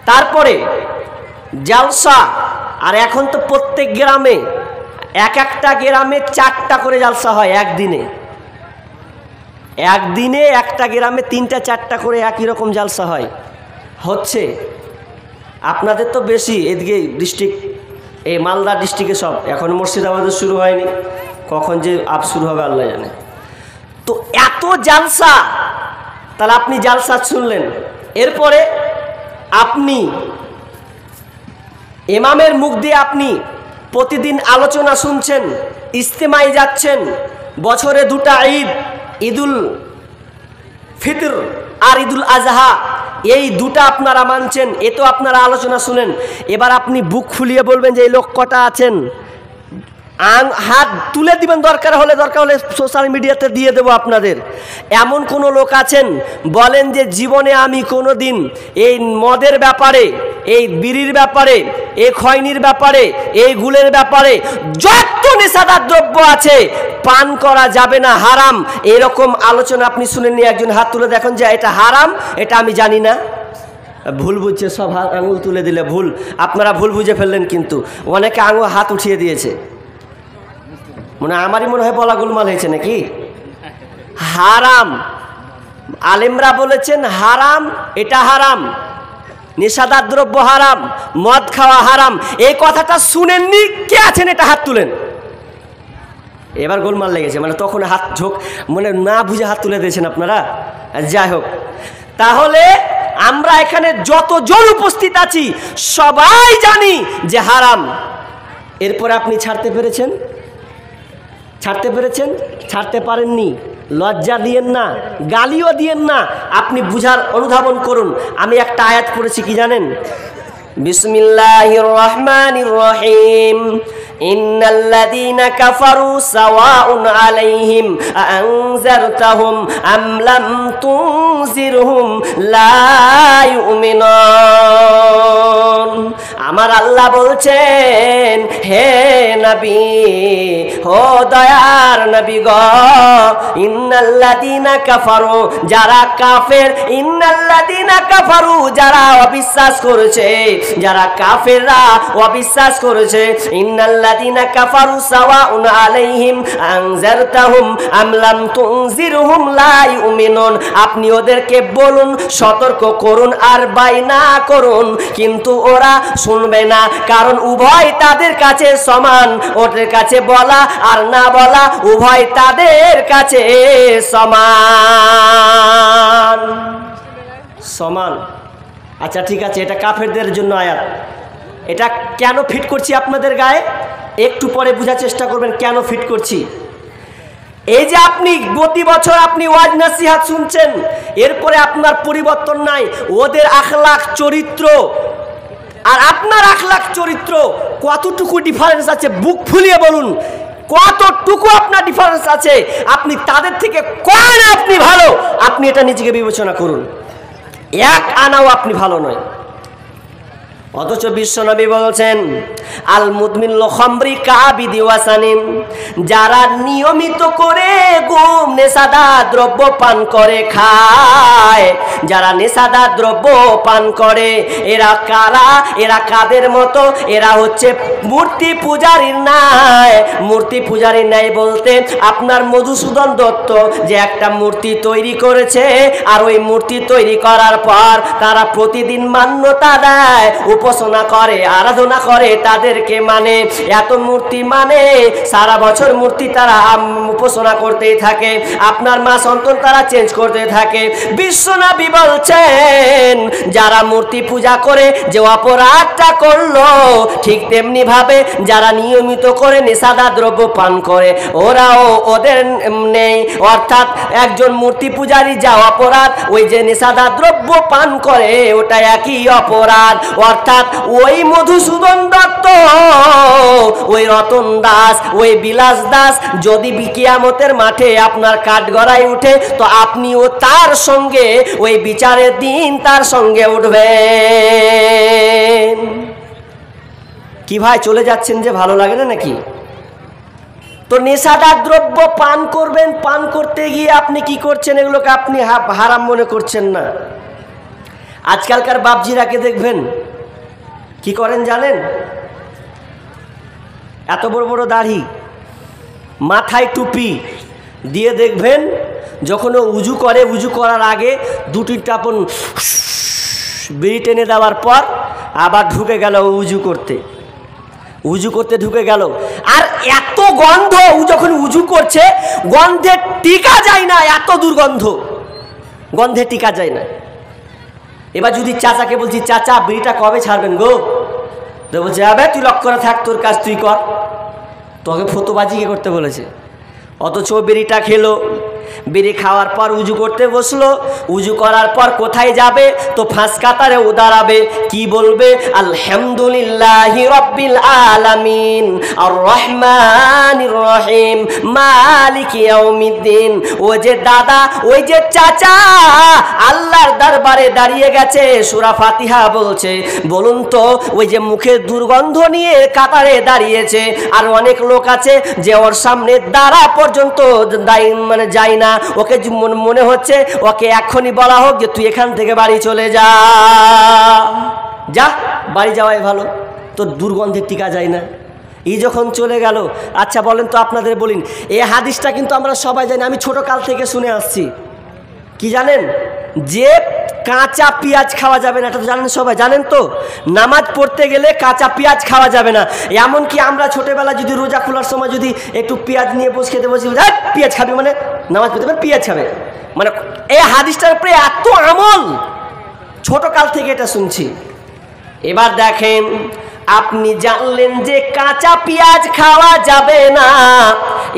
S1: তারপরে জালসা, আর এখন তো প্রত্যেক গ্রামে, একটা গ্রামে 4টা করে জালসা হয় একদিনে। একদিনে একটা গ্রামে 3টা 4টা করে একই রকম জালসা হয়। হচ্ছে আপনাদের তো বেশি, এদিকে ডিস্ট্রিক্ট, এই মালদা ডিস্ট্রিক্টে সব, এখন মুর্শিদাবাদে শুরু হয়নি, কখন যে আপ শুরু হবে আল্লাহ জানে। তো এত জালসা, তাহলে আপনি জালসা শুনলেন, এরপরে আপনি ইমামের মুখ দিয়ে আপনি প্রতিদিন আলোচনা শুনছেন, ইজতেমায় যাচ্ছেন, বছরে 2টা ঈদ, ঈদুল ফিতর আর ঈদুল আজহা, এই 2টা আপনারা মানছেন, এ তো আপনারা আলোচনা শুনেন। এবার আপনি বুক ফুলিয়ে বলবেন যে এই লোক কটা আছেন, হাত তুলে দিবেন, দরকার হলে সোশ্যাল মিডিয়াতে দিয়ে দেবো আপনাদের। এমন কোনো লোক আছেন বলেন যে জীবনে আমি কোনো দিন এই মদের ব্যাপারে, এই বিড়ির ব্যাপারে, এই খয়নির ব্যাপারে, এই গুলের ব্যাপারে, যত নেশাদার দ্রব্য আছে পান করা যাবে না, হারাম, এরকম আলোচনা আপনি শুনেননি? একজন হাত তুলে দেখুন যে এটা হারাম, এটা আমি জানি না। ভুল বুঝছে, সব আঙুল তুলে দিলে ভুল, আপনারা ভুল বুঝে ফেললেন। কিন্তু অনেকে হাত উঠিয়ে দিয়েছে, আমারই মনে হয় বলা গোলমাল হয়েছে নাকি। হারাম, আলেমরা বলেছেন হারাম, এটা হারাম, নেশাদার দ্রব্য হারাম, মদ খাওয়া হারাম। এই কথাটা শুনেননি? কে আছেন এটা হাত তুলেন। এবার গোলমাল লেগেছে, তখন হাত ঝোঁক, না বুঝে হাত তুলে দিয়েছেন আপনারা। যাই হোক, তাহলে আমরা এখানে যতজন উপস্থিত আছি সবাই জানি যে হারাম। এরপরে আপনি ছাড়তে পেরেছেন? ছাড়তে পারেননি। লজ্জা দিয়েন না, গালিও দিয়েন না, আপনি বুঝার অনুধাবন করুন। আমি একটা আয়াত পড়েছি, কি জানেন? বিসমিল্লাহির রহমানির রহিম। ইন্নাল্লাযীনা কাফারু সাওয়াউন আলাইহিম আনজারতাহুম আম লাম তুনজিরহুম লা ইউমিনুন। আমার আল্লাহ বলছেন, হে নবী, ও দয়ার নবী গো, ইন্নাল্লাযীনা কাফারু, যারা কাফের, ইন্নাল্লাযীনা কাফারু, যারা অবিশ্বাস করেছে, যারা কাফেররা অবিশ্বাস করেছে, ইন্নাল্লাযীনা কাফারু সাওয়াউন আলাইহিম আনজারতাহুম আম লাম তুনজিরহুম লা ইউমিনুন। আপনি ওদেরকে বলুন, সতর্ক করুন আর বাইনা করুন, কিন্তু ওরা শুনবে না, কারণ উভয় তাদের কাছে সমান। ওদের কাছে বলা আর না বলা উভয় তাদের কাছে সমান। আচ্ছা ঠিক আছে, এটা কাফেরদের জন্য আয়াত। এটা কেন ফিট করছি আপনাদের গায়ে, একটু পরে বোঝার চেষ্টা করবেন কেন ফিট করছি। এই যে আপনি প্রতি বছর আপনি ওয়াজ নসিহত শুনছেন, এরপরে আপনার পরিবর্তন নাই। ওদের আখলাক চরিত্র আর আপনার আখলাক চরিত্র কতটুকু ডিফারেন্স আছে, বুক ফুলিয়ে বলুন, কতটুকু আপনার ডিফারেন্স আছে। আপনি তাদের থেকে কোন আপনি ভালো, আপনি এটা নিজেকে বিবেচনা করুন। এক আনাও আপনি ভালো নয়। অথচ বিশ্বনবী বলছেন আল মুদমিল খামরি কাবিদি ওয়াসানিন, যারা নিয়মিত করে গুম নেশাদার দ্রব্য পান করে খায়, যারা নেশাদার দ্রব্য পান করে, এরা কারা? এরা কাদের মতো? এরা হচ্ছে মূর্তি পূজারীর ন্যায়। মূর্তি পূজারীর ন্যায় বলতে আপনার মধুসূদন দত্ত যে একটা মূর্তি তৈরি করেছে, আর ওই মূর্তি তৈরি করার পর তারা প্রতিদিন মান্যতা দেয়, উপাসনা করে, আরাধনা করে, তাদেরকে মানে, এত মূর্তি মানে সারা বছর মূর্তি তারা উপাসনা করতেই থাকে, আপনার মা সন্তান তারা চেঞ্জ করতে থাকে। বিশ্বনবী বলছেন যারা মূর্তি পূজা করে যে অপরাধটা করলো, ঠিক তেমনি ভাবে যারা নিয়মিত করে নেশাদার দ্রব্য পান করে ওরাও ওদের নেই। অর্থাৎ একজন মূর্তি পূজারী যা অপরাধ, ওই যে নেশাদার দ্রব্য পান করে ওটা একই অপরাধ। অর্থাৎ ওই মধুসূদন দত্ত, ওই রতন দাস, ওই বিলাস দাস যদি কিয়ামতের মাঠে আপনার কাঠগড়ায় উঠে, তো আপনিও তার সঙ্গে ওই বিচারের দিন তার সঙ্গে উঠবেন। কি ভাই চলে যাচ্ছেন যে, ভালো লাগে না নাকি? তো নেশাদার দ্রব্য পান করবেন, পান করতে গিয়ে আপনি কি করছেন? এগুলোকে আপনি হারাম মনে করছেন না। আজকালকার বাপজিরাকে দেখবেন কি করেন জানেন? এত বড় বড় দাড়ি, মাথায় টুপি দিয়ে দেখবেন যখন ও উজু করে, উজু করার আগে দুটি টাপন বিড়ি টেনে দেওয়ার পর আবার ঢুকে গেল উজু করতে, উজু করতে ঢুকে গেল। আর এত গন্ধ, ও যখন উজু করছে গন্ধে টিকা যায় না, এত দুর্গন্ধ, গন্ধে টিকা যায় না। এবার যদি চাচাকে বলছি, চাচা বিড়িটা কবে ছাড়বেন গো? তো বলছে আবে তুই লক্ষ্য করে থাক, তোর কাজ তুই কর, তোকে ফতোবাজি কে করতে বলেছে? অথচ বিড়িটা খেলো, বিড়ি খাওয়ার পর উজু করতে বসলো, উজু করার পর কোথায় যাবে? তো ফাঁস কাতারে ও দাঁড়াবে, কি বলবে? আলহামদুলিল্লাহি রাব্বিল আলামিন আর রহমানির রহিম মালিকি ইয়াউমিদ্দিন। ও যে দাদা, ওই যে চাচা আল্লাহর দরবারে দাঁড়িয়ে গেছে, সূরা ফাতিহা বলছে। বলুন তো, ওই যে মুখে দুর্গন্ধ নিয়ে কাতারে দাঁড়িয়েছে, আর অনেক লোক আছে যে ওর সামনে দাঁড়া পর্যন্ত মানে যায় না, ওকে মনে হচ্ছে ওকে এখনই বলা হোক যে তুই এখান থেকে বাড়ি চলে যা, যা বাড়ি যাওয়াই ভালো, তো দুর্গন্ধে টিকা যায় না। এই যখন চলে গেল, আচ্ছা বলেন তো, আপনাদের বলিন, এই হাদিসটা কিন্তু আমরা সবাই জানি, আমি ছোট কাল থেকে শুনে আসছি। কি জানেন? যে কাঁচা পেঁয়াজ খাওয়া যাবে না, এটা তো জানেন, সবাই জানেন তো। নামাজ পড়তে গেলে কাঁচা পেঁয়াজ খাওয়া যাবে না। এমনকি আমরা ছোটবেলা যদি রোজা খোলার সময় যদি একটু পেঁয়াজ নিয়ে বসে খেতে বসি, পেঁয়াজ খাবি মানে নামাজ পড়তে পারে, পেঁয়াজ খাবে মানে, এই হাদিসটার উপরে এত আমল, ছোট কাল থেকে এটা শুনছি। এবার দেখেন, আপনি জানলেন যে কাঁচা পেঁয়াজ খাওয়া যাবে না,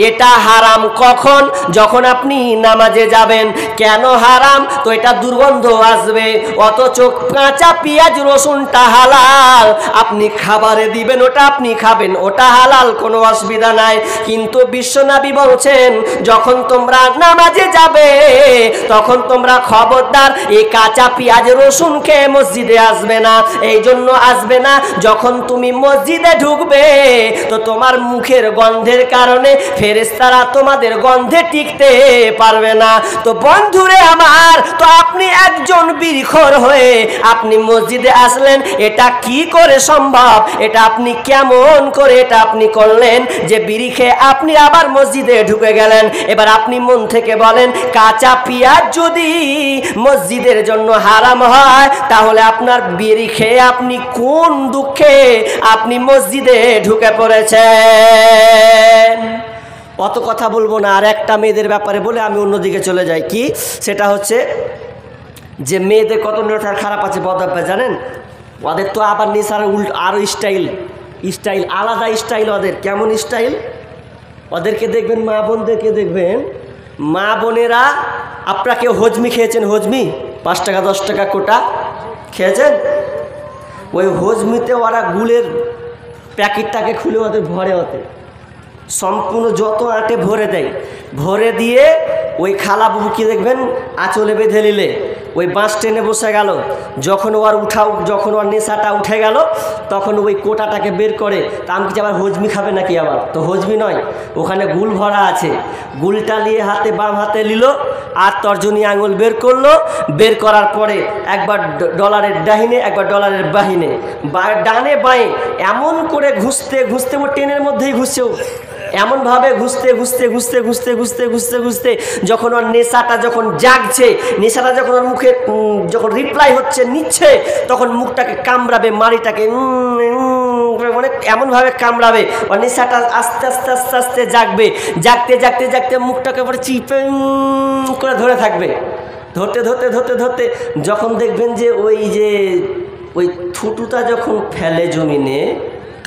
S1: এটা হারাম কখন? যখন আপনি নামাজে যাবেন। কেন হারাম? তো এটা দুর্গন্ধ আসবে। অথচ কাঁচা পেঁয়াজ রসুনটা হালাল, আপনি খাবারে দিবেন, ওটা আপনি খাবেন, ওটা হালাল, কোনো অসুবিধা নাই। কিন্তু বিশ্বনবী বলছেন যখন তোমরা নামাজে যাবে তখন তোমরা খবরদার এই কাঁচা পেঁয়াজ রসুন খেয়ে মসজিদে আসবে না। এই জন্য আসবে না, যখন তুমি মসজিদে ঢুকবে তো তোমার মুখের গন্ধের কারণে ফেরেশতারা তোমাদের গন্ধে টিকতে পারবে না। তো বন্ধুরে আমার, তো আপনি একজন বিড়িখোর হয়ে আপনি মসজিদে আসলেন, এটা কি করে সম্ভব? এটা আপনি কেমন করে এটা আপনি করলেন যে বিড়ি খেয়ে আপনি আবার মসজিদে ঢুকে গেলেন? এবার আপনি মন থেকে বলেন, কাঁচা পেঁয়াজ যদি মসজিদের জন্য হারাম হয়, তাহলে আপনার বিড়ি খেয়ে আপনি কোন দুঃখে আপনি মসজিদে ঢুকে পড়েছেন? অত কথা বলবো না, আর একটা মেয়েদের ব্যাপারে বলে আমি অন্যদিকে চলে যাই। কি? সেটা হচ্ছে যে মেয়েদের কত নেশার খারাপ আছে, বদঅভ্যাস জানেন? ওদের তো আবার নেশার আরও স্টাইল, আলাদা স্টাইল ওদের। কেমন স্টাইল? ওদেরকে দেখবেন, মা বোনদেরকে দেখবেন, মা বোনেরা, আপনাকে হজমি খেয়েছেন? হজমি 5 টাকা 10 টাকা কোটা খেয়েছেন? ওই হজমিতে ওরা গুলের প্যাকেটটাকে খুলে ওদের ভরে, ওদের সম্পূর্ণ যত আটে ভরে দেয়, ভরে দিয়ে ওই খালা বুবুকে দেখবেন আঁচলে বেঁধে নিলে ওই বাঁশ টেনে বসে গেল। যখন ওর নেশাটা উঠে গেল তখন ওই কোটাটাকে বের করে। তা আমি কি আবার হজমি খাবে নাকি? আবার তো হজমি নয়, ওখানে গুল ভরা আছে। গুলটা নিয়ে বাম হাতে নিল আর তর্জনী আঙুল বের করলো। বের করার পরে একবার ডলারের ডাহিনে একবার ডলারের বাহিনে, ডানে বাঁয়ে এমন করে ঘুষতে ঘুষতে, ও ট্রেনের মধ্যেই ঘুষছে, এমনভাবে ঘুষতে ঘুষতে ঘুষতে ঘুষতে ঘুষতে ঘুষতে ঘুষতে যখন ওর নেশাটা যখন জাগছে, নেশাটা যখন ওর মুখে যখন রিপ্লাই হচ্ছে নিচ্ছে, তখন মুখটাকে কামড়াবে, মাড়িটাকে মানে এমনভাবে কামড়াবে, ওর নেশাটা আস্তে আস্তে আস্তে আস্তে জাগবে। জাগতে জাগতে জাগতে মুখটাকে পরে চিপে করে ধরে থাকবে। ধরতে ধরতে ধরতে ধরতে যখন দেখবেন যে ওই থুতুটা যখন ফেলে জমিনে,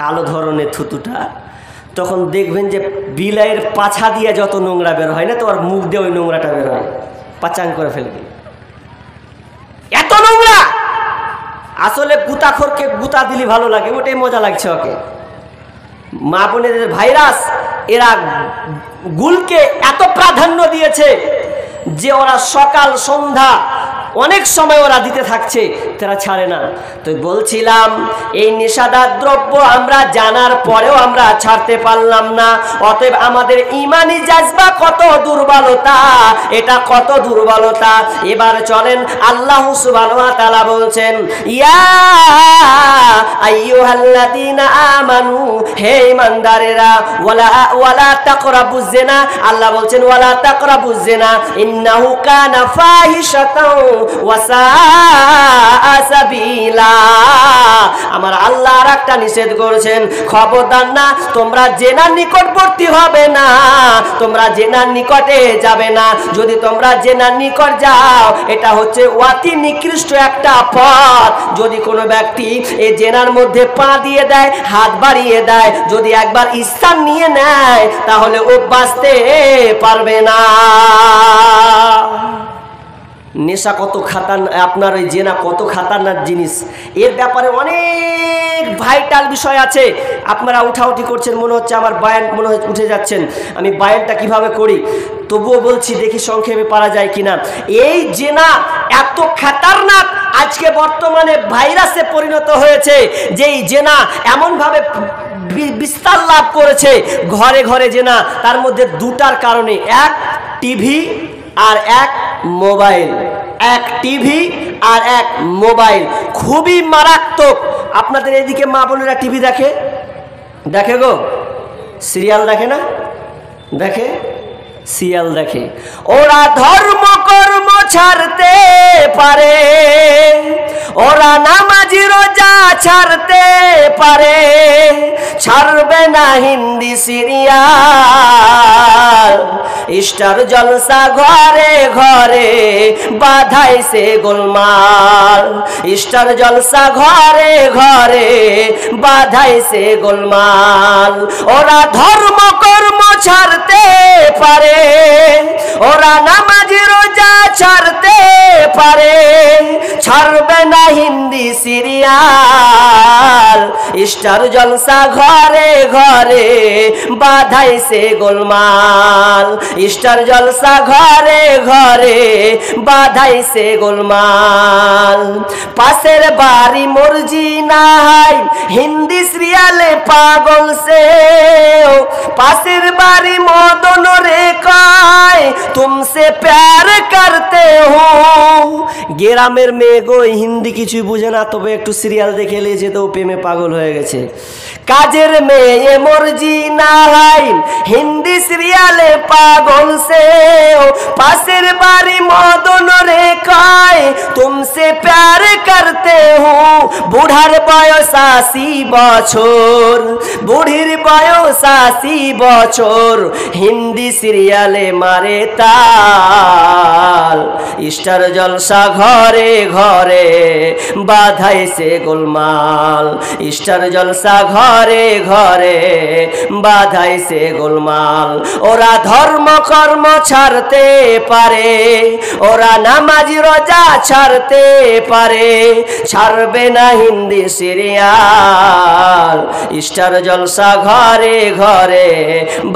S1: কালো ধরনের থুতুটা, তখন দেখবেন যে বিলাইয়ের পাছা দিয়ে যত নোংরা বের হয় না, তো ওর মুখ দিয়ে ওই নোংরাটা বের হয়, পাচাং করে ফেলবে। এত নোংরা! আসলে গুতাখোরকে গুতা দিলে ভালো লাগে, ওটাই মজা লাগছে ওকে। মা বোনেদের ভাইরাস, এরা গুলকে এত প্রাধান্য দিয়েছে যে ওরা সকাল সন্ধ্যা অনেক সময় ওরা দিতে থাকছে, তারা ছাড়ে না। তো বলছিলাম এই নেশাদার দ্রব্য আমরা জানার পরেও আমরা ছাড়তে পারলাম না। অতএব আমাদের ঈমানি জাজবা কত দুর্বলতা, এটা কত দুর্বলতা। এবার চলেন আল্লাহ সুবহানাহু ওয়া তাআলা বলছেন, ইয়া আইয়ুহাল্লাযীনা আমানু, হে ঈমানদারেরা, ওয়ালা তাকরাবুজ জিনা, আল্লাহ বলছেন ওয়ালা তাকরাবুজ জিনা ইন্নাহু কানা ফাহিশাতাও আমার আল্লাহ আর একটা নিষেধ করেছেন, খবরদার না, তোমরা জেনার নিকটবর্তী হবে না, তোমরা জেনার নিকটে যাবে না। যদি তোমরা জেনার নিকট যাও, এটা হচ্ছে অতি নিকৃষ্ট একটা পথ। যদি কোনো ব্যক্তি এই জেনার মধ্যে পা দিয়ে দেয়, হাত বাড়িয়ে দেয়, যদি একবার স্থান নিয়ে নেয়, তাহলে ও বাঁচতে পারবে না। নেশা কত খাতারনাক, আপনার ওই জেনা কত খাতারনাক জিনিস, এর ব্যাপারে অনেক ভাইটাল বিষয় আছে। আপনারা উঠাউঠি করছেন, মনে হচ্ছে আমার বায়ান মনে হয় উঠে যাচ্ছেন। আমি বায়ানটা কিভাবে করি তবুও বলছি, দেখি সংক্ষেপে পারা যায় কিনা। এই জেনা এত খাতারনাক, আজকে বর্তমানে ভাইরাসে পরিণত হয়েছে, যে এই জেনা এমনভাবে বিস্তার লাভ করেছে, ঘরে ঘরে জেনা। তার মধ্যে দুটার কারণে, এক টিভি আর এক মোবাইল, এক টিভি আর এক মোবাইল, খুবই মারাত্মক। আপনাদের এদিকে মা বোনেরা টিভি দেখে? দেখে গো, সিরিয়াল দেখে না? দেখে, সিরিয়াল দেখে। ওরা ধর্ম কর্ম ছাড়তে পারে, ওরা নামাজি রোজা ছাড়তে পারে, ছাড়বে না হিন্দি সিরিয়াল, স্টার জলসা ঘরে ঘরে বাধাইছে গোলমাল, স্টার জলসা ঘরে ঘরে বাধাইছে গোলমাল। ওরা ধর্ম কর্ম ছাড়তে পারে, ওরা নামাজি রোজা ছাড়তে পারে, ছাড়বে না হিন্দি সিরিয়াল, স্টার জলসা ঘরে ঘরে বাধাইছে গোলমাল, স্টার জলসা ঘরে ঘরে বাধাইছে গোলমাল। পাশের বাড়ি মর্জি নাই, হিন্দি সিরিয়ালে পাগল সে, পাশের বাড়ি মদন রে কয় তুমসে প্যার করতে হো। গ্রামের মেয়ে গো হিন্দি কিছুই বুঝে না, তবে একটু সিরিয়াল দেখে এলেছে তো প্রেমে পাগল হয়ে গেছে। কাজের মেয়ে মর্জি নাই, হিন্দি সিরিয়ালে পাগল সে, পাশের বাড়ি মদন রে কয় তুমসে প্যার করতে হো। বুড়ার বয়স ৮০ বছর, বুড়ির বয়স ৮০ বছর, হিন্দি সিরিয়ালে মারে তাল, স্টার জলসা ঘরে ঘরে বাধাইছে গোলমাল, স্টার জলসা ঘরে ঘরে বাধাইছে গোলমাল। ওরা ধর্ম কর্ম ছাড়তে পারে, ওরা নামাজি রোজা ছাড়তে পারে, ছাড়বে না হিন্দি সিরিয়াল, স্টার জলসা ঘরে ঘরে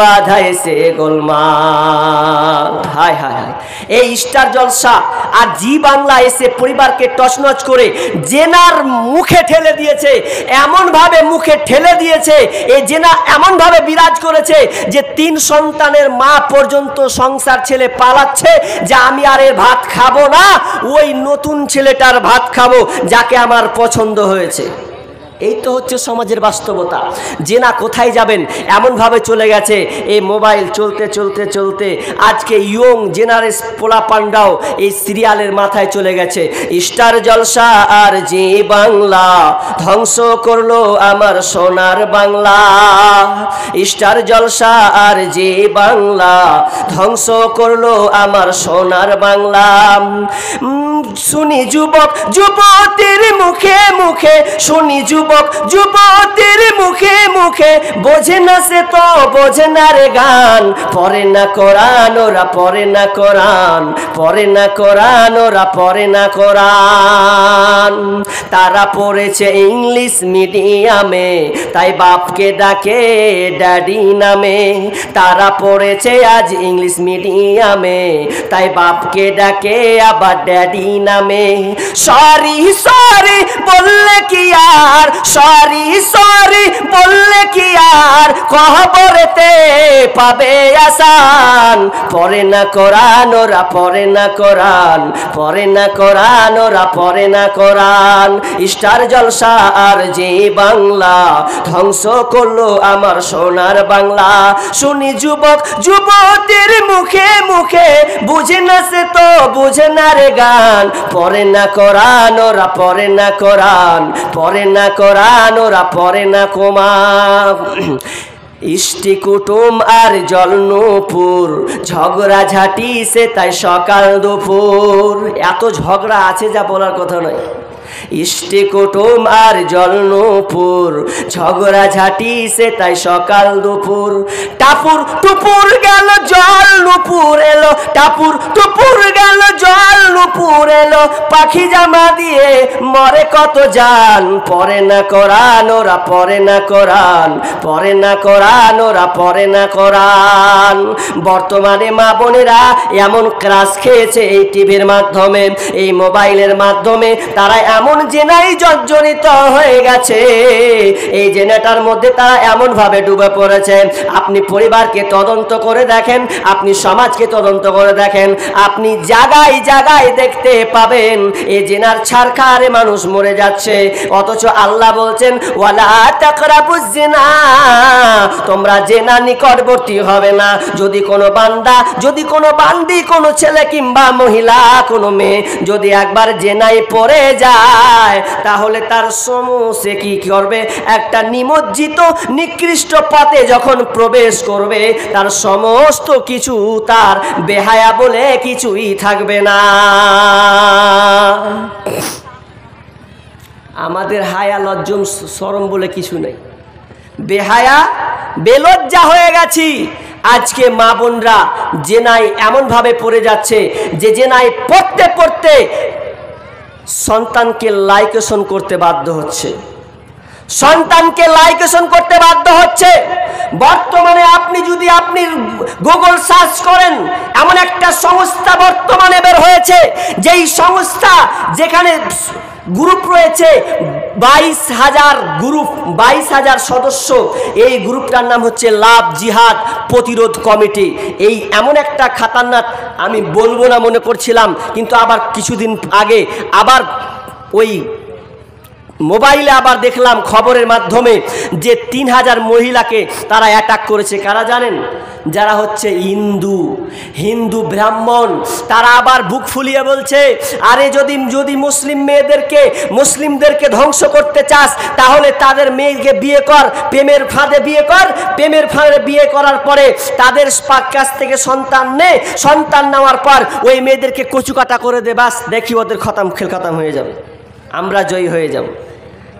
S1: বাধাইছে গোলমাল। হায় হায় হায়, এই স্টার জলসা আর জি বাংলা এসে পরিবারকে টচনচ করে জেনার মুখে ঠেলে দিয়েছে, এমন ভাবে মুখে ঠেলে দিয়েছে, এই জেনা এমন ভাবে বিরাজ করেছে যে 3 সন্তানের মা পর্যন্ত সংসার ছেলে পালাচ্ছে যে আমি আর এর ভাত খাবো না, ওই নতুন ছেলেটার ভাত খাবো যাকে আমার পছন্দ হয়েছে। এই তো হচ্ছে সমাজের বাস্তবতা। জেনা কোথায় যাবেন এমনভাবে চলে গেছে, এই মোবাইল চলতে চলতে চলতে আজকে ইয়ং জেনারেস পোলা পান্ডাও এই সিরিয়ালের মাথায় চলে গেছে। স্টার জলসা আর জি বাংলা ধ্বংস করলো আমার সোনার বাংলা। স্টার জলসা আর জি বাংলা ধ্বংস করলো আমার সোনার বাংলা। শুনি যুবক যুবতীর মুখে মুখে, শুনি যুবক যুবতীর মুখে মুখে, বোঝে না সে তো বোঝে না রে গান, পড়ে না কোরআন ওরা পড়ে না কোরআন, পড়ে না কোরআন ওরা পড়ে না কোরআন। তারা পড়েছে ইংলিশ মিডিয়ামে, তাই বাপকে ডাকে ড্যাডি নামে। তারা পড়েছে আজ ইংলিশ মিডিয়ামে, তাই বাপকে ডাকে আবার ড্যাডি নামে। সরি সরি বললে কি আর, সরি সরি বললে কি আর, কবরেতে পাবে আসান। পড়ে না কোরআন ওরা পড়ে না কোরআন, পড়ে না কোরআন ওরা পড়ে না কোরআন। স্টার জলসা আর জি বাংলা ধ্বংস করলো আমার সোনার বাংলা। শুনি যুবক যুবতীর মুখে মুখে, বুঝে না সে তো বুঝে না রে গান, পড়ে না কোরআন ওরা পড়ে না কোরআন, পড়ে না কোরআন ওরা পড়ে না কোমা। ইষ্টি কুটুম আর জলনুপুর ঝগড়া ঝাঁটি সে তাই সকাল দুপুর। এত ঝগড়া আছে যা বলার কথা নয়। ইষ্টি কুটুম আর জলনুপুর ঝগড়া ঝাঁটি সে তাই সকাল দুপুর। টাপুর টুপুর গেল জল নুপুর এলো, টাপুর টুপুর গেল জল নুপুর এলো, পাখি জামা দিয়ে মরে কত জান। পড়ে না কোরআন ওরা পড়ে না কোরআন, পড়ে না কোরআন ওরা পড়ে না কোরআন। বর্তমানে মা বোনেরা এমন ক্রাশ খেয়েছে এই টিভির মাধ্যমে, এই মোবাইলের মাধ্যমে, তারা এমন জেনাই জর্জরিত হয়ে গেছে। এই জেনাটার মধ্যে তারা এমন ভাবে ডুবে পড়েছে। আপনি পরিবারকে তদন্ত করে দেখেন, আপনি সমাজকে তদন্ত করে দেখেন, আপনি জায়গায় জায়গায় দেখতে পাবেন এই জেনার ছারখারে মানুষ মরে যাচ্ছে। অথচ আল্লাহ বলছেন ওয়ালা তাকরাবুজ জিনা, তোমরা জেনা নিকটবর্তী হবে না। যদি কোনো বান্দা, যদি কোনো বান্দি, কোনো ছেলে কিংবা মহিলা, কোনো মেয়ে যদি একবার জেনায় পড়ে যায়, তাহলে তার সমস্ত কি করবে, একটা নিমজ্জিত নিকৃষ্ট পথে যখন প্রবেশ করবে, তার সমস্ত কিছু তার বেহায়া বলে কিছুই থাকবে না। আমাদের হায়া লজ্জম শরম বলে কিছু নেই, বেহায়া বেলজ্জা হয়ে গেছি। আজকে মা বোনরা জেনায় এমনভাবে পড়ে যাচ্ছে যে জেনায় পড়তে পড়তে সন্তানকে লাইকেশন করতে বাধ্য হচ্ছে, সন্তানকে লাইকেশন করতে বাধ্য হচ্ছে। বর্তমানে আপনি যদি আপনি গুগল সার্চ করেন, এমন একটা সংস্থা বর্তমানে বের হয়েছে, যেই সংস্থা যেখানে গ্রুপ রয়েছে 22,000 গ্রুপ, 22,000 সদস্য। এই গ্রুপটার নাম হচ্ছে লাভ জিহাদ প্রতিরোধ কমিটি। এই এমন একটা খাতারনাক, আমি বলবো না মনে করছিলাম, কিন্তু আবার কিছুদিন আগে আবার ওই মোবাইলে আবার দেখলাম খবরের মাধ্যমে যে 3000 মহিলাকে তারা অ্যাটাক করেছে। কারা জানেন? যারা হচ্ছে হিন্দু ব্রাহ্মণ। তারা আবার বুক ফুলিয়ে বলছে, আরে যদি মুসলিমদেরকে ধ্বংস করতে চাস, তাহলে তাদের মেয়েকে বিয়ে কর, প্রেমের ফাঁদে বিয়ে কর, প্রেমের ফাঁদে বিয়ে করার পরে তাদের কাছ থেকে সন্তান নে, সন্তান নেওয়ার পর ওই মেয়েদেরকে কচুকাটা করে দে, বাস দেখি ওদের খেল খতম হয়ে যাবে, আমরা জয়ী হয়ে যাব।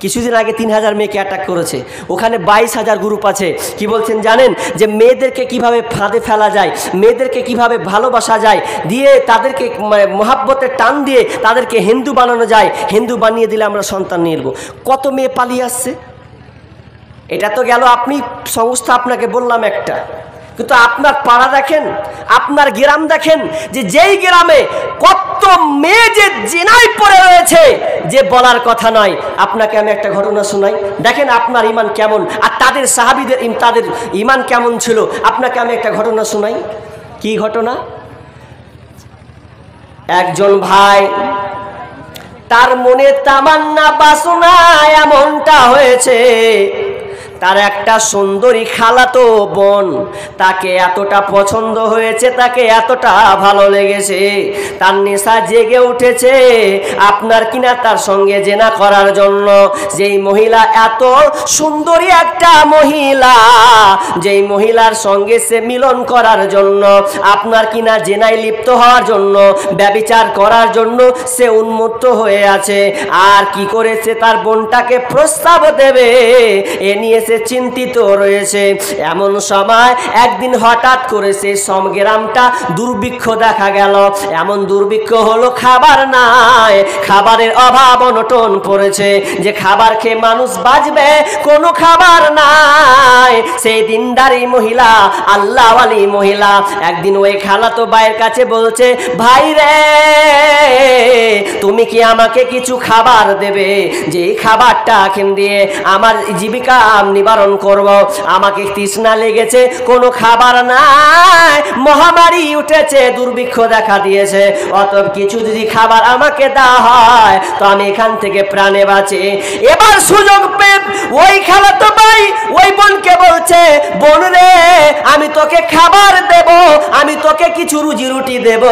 S1: কিছুদিন আগে 3000 মেয়েকে অ্যাটাক করেছে, ওখানে 22,000 গ্রুপ আছে। কি বলছেন জানেন? যে মেয়েদেরকে কিভাবে ফাঁদে ফেলা যায়, মেয়েদেরকে কিভাবে ভালোবাসা যায়, দিয়ে তাদেরকে মহাব্বতের টান দিয়ে তাদেরকে হিন্দু বানানো যায়, হিন্দু বানিয়ে দিলে আমরা সন্তান নিয়ে নেব। কত মেয়ে পালিয়ে আসছে। এটা তো গেল, আপনি সংস্থা আপনাকে বললাম একটা, কিন্তু আপনার পাড়া দেখেন, আপনার গ্রাম দেখেন, যে যেই গ্রামে কত মেয়ে যে জিনায় পড়ে রয়েছে যে বলার কথা নয়। আপনাকে আমি একটা ঘটনা শোনাই, দেখেন আপনার ঈমান কেমন আর তাদের সাহাবীদের তাদের ঈমান কেমন ছিল। আপনাকে আমি একটা ঘটনা শোনাই। কি ঘটনা? একজন ভাই, তার মনে তামান্না বাসনা এমনটা হয়েছে, তার একটা সুন্দরী খালাতো বোন, তাকে এতটা পছন্দ হয়েছে, তাকে এতটা ভালো লেগেছে, তার নেশা জেগে উঠেছে আপনার কিনা তার সঙ্গে জেনা করার জন্য। যেই মহিলা এত সুন্দরী একটা মহিলা, যেই মহিলার সঙ্গে সে মিলন করার জন্য, আপনার কিনা জেনায় লিপ্ত হওয়ার জন্য, ব্যভিচার করার জন্য সে উন্মত্ত হয়ে আছে। আর কি করেছে, তার বোনটাকে প্রস্তাব দেবে এ নিয়ে সে চিন্তিত রয়েছে। এমন সময় একদিন হঠাৎ করে সে গ্রামটা দুর্ভিক্ষ দেখা গেল। এমন দুর্ভিক্ষ হলো, খাবার নাই, খাবারের অভাব অনটন পড়েছে, যে খাবার খেয়ে মানুষ বাঁচবে, কোনো খাবার নাই। সেই দিনদারি মহিলা, আল্লাহওয়ালি মহিলা একদিন ওই খালাতো ভাইয়ের কাছে বলছে, ভাই রে, তুমি কি আমাকে কিছু খাবার দেবে, যে খাবারটা দিয়ে আমার জীবিকা নিবারণ করব। আমাকে তৃষ্ণা লেগেছে, কোনো খাবার নাই, মহামারী উঠেছে, দুর্ভিক্ষ দেখা দিয়েছে, অতএব কিছু যদি খাবার আমাকে দেওয়া হয় তো আমি এখান থেকে প্রাণে বাঁচি। এবার সুযোগ পেয়ে ওই খালাতো ভাই ওই বোনকে বলছে, বোন রে, আমি তোকে খাবার দেব, আমি তোকে কিছু রুজি রুটি দেব,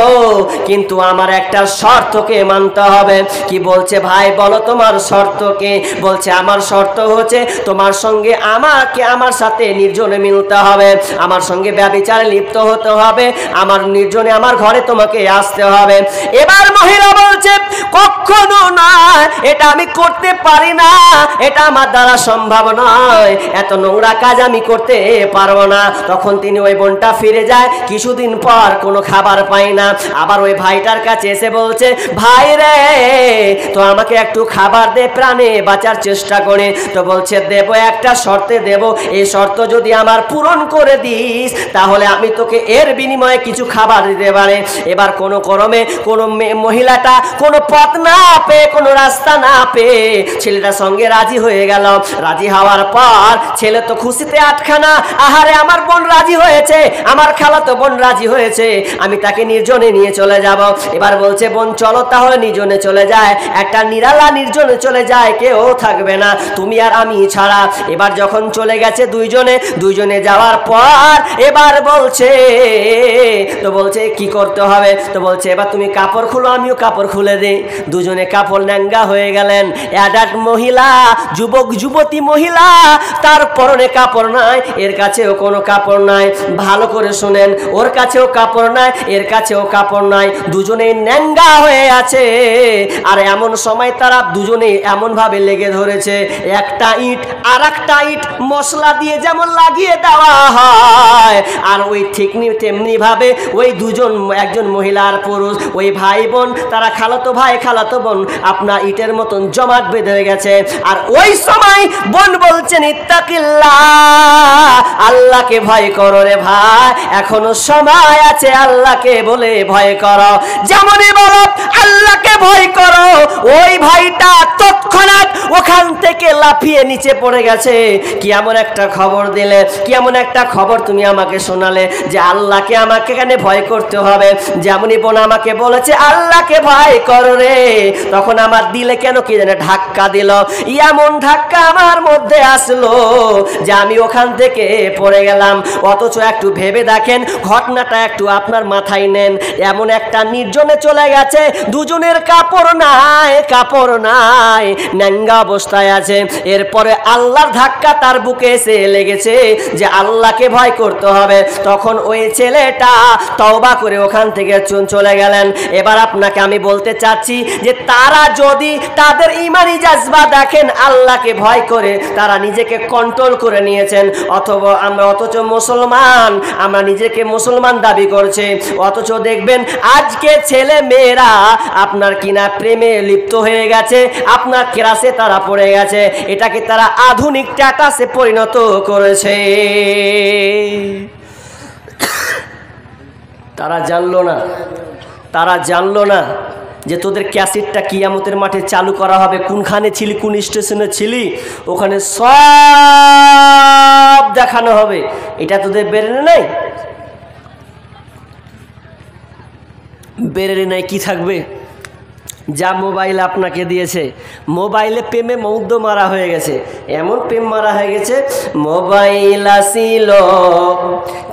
S1: কিন্তু আমার একটা শর্তকে মানতে হবে। কি বলছে? ভাই বলো তোমার শর্ত কি? বলছে, আমার শর্ত হচ্ছে তোমার সঙ্গে আমাকে আমার সাথে নির্জনে মিলতে হবে, আমার সঙ্গে ব্যভিচারে লিপ্ত হতে হবে, আমার নির্জনে আমার ঘরে তোমাকে আসতে হবে। এবার মহিলা বলছে, কখনো না, এটা আমি করতে পারি না, এটা আমার দ্বারা সম্ভব নয়, এত নোংরা কাজ আমি করতে পারবো না। তখন তিনি ওই বোনটা ফিরে যায়, কিছুদিন পর কোনো খাবার পায় না, আবার ওই ভাইটার কাছে এসে বলছে, ভাই রে, তো আমাকে একটু খাবার দে, প্রাণে বাঁচার চেষ্টা করে। তো বলছে, দেব, একটা শর্তে দেব, এই শর্ত যদি আমার পূরণ করে দিস তাহলে আমি তোকে এর বিনিময়ে কিছু খাবার দিতে পারে। এবার কোনো ক্রমে কোনো মহিলাটা কোনো পথ না পেয়ে, কোনো রাস্তা না পেয়ে ছেলেটার সঙ্গে রাজি হয়ে গেল। রাজি হওয়ার পর ছেলে তো খুশিতে আটখানা, আহারে আমার বোন রাজি হয়েছে, আমার খালাতো বোন রাজি হয়েছে, আমি তাকে নির্জনে নিয়ে চলে যাব। এবার বলছে, বোন চলো তাহলে নির্জনে চলে যায়, একটা নিরালা নির্জনে চলে যায়, কেউ থাকবে না, তুমি আর আমি ছাড়া। এবার যখন চলে গেছে দুইজনে যাওয়ার পর এবার বলছে, তো বলছে কি করতে হবে? তো বলছে, এবার তুমি কাপড় খুলো, আমিও কাপড় খুলে দিই। দুজনে কাপড় ন্যাঙ্গা হয়ে গেলেন। অ্যাডাল্ট মহিলা, যুবক যুবতী মহিলা, তার পরনে কাপড় নাই, এর কাছেও কোনো কাপড় নাই। ভালো করে শুনেন, ওর কাছেও কাপড় নাই, এর কাছেও কাপড় নাই, দুজনেই ন্যাঙ্গা হয়ে আছে। আর এমন সময় তারা দুজনেই এমন ভাবে লেগে ধরেছে, একটা ইট আর একটা ইট মশলা দিয়ে যেমন লাগিয়ে দেওয়া হয়, আর ওই ঠিক তেমনি ভাবে ওই দুজন, একজন মহিলা আর পুরুষ, ওই ভাই বোন, তারা খালাতো ভাই খালাতো বোন আপনার ইটের মতন জমাট বেঁধে গেছে। আর ওই সময় বোন বলছেন, ইত্তাকিল্লাহ, আল্লাহকে ভয় করো রে ভাই, এখনো সময় আছে, আল্লাহকে বলে ভয় করো। যেমনই বলো আল্লাহকে ভয় করো, ওই ভাইটা তৎক্ষণাৎ ওখান থেকে লাফিয়ে নিচে পড়ে গেছে। কি এমন একটা খবর দিলে, কি এমন একটা খবর তুমি আমাকে শোনালে যে আল্লাহকে আমাকে এখানে ভয় করতে হবে। যেমনই বোন আমাকে বলেছে আল্লাহকে ভয় করো রে, তখন আমার দিলে কেন কি জানে ধাক্কা দিল, এমন ধাক্কা আমার মধ্যে আসলো যে আমি ওখান থেকে পড়ে গেলাম। অথচ একটু ভেবে দেখেন, ঘটনাটা একটু আপনার মাথায় নেন। এমন একটা নির্জনে চলে গেছে, দুজনের কাপড় নাই, কাপড় নাই, ন্যাঙ্গা অবস্থায় আছে। এরপরে আল্লাহর ধাক্কা তার বুকে এসে লেগেছে যে আল্লাহকে ভয় করতে হবে। তখন ওই ছেলেটা তওবা করে ওখান থেকে চলে গেলেন। এবার আপনাকে আমি বলতে চাচ্ছি যে তারা যদি তাদের ইমানি জাজবা দেখেন, আল্লাহকে ভয় করে তারা নিজেকে কন্ট্রোল করে নিয়েছেন। অথবা অথচ মুসলমান, আমরা নিজেকে মুসলমান দাবি করছে, অথচ দেখবেন আজকে ছেলে মেয়েরা আপনার কিনা প্রেমে লিপ্ত হয়ে গেছে, আপনার ক্রাসে তারা পড়ে গেছে, এটাকে তারা আধুনিক স্ট্যাটাসে পরিণত করেছে। তারা জানলো না যে তোদের ক্যাসেটটা কিয়ামতের মাঠে চালু করা হবে, কোনখানে ছিলি, কোন স্টেশনে ছিলি, ওখানে সব দেখানো হবে। এটা তোদের বেরেনে নাই কি থাকবে? যা মোবাইল আপনাকে দিয়েছে, মোবাইলে প্রেমে মৌদ্ধ মারা হয়ে গেছে, এমন প্রেম মারা হয়ে গেছে। মোবাইল আসিল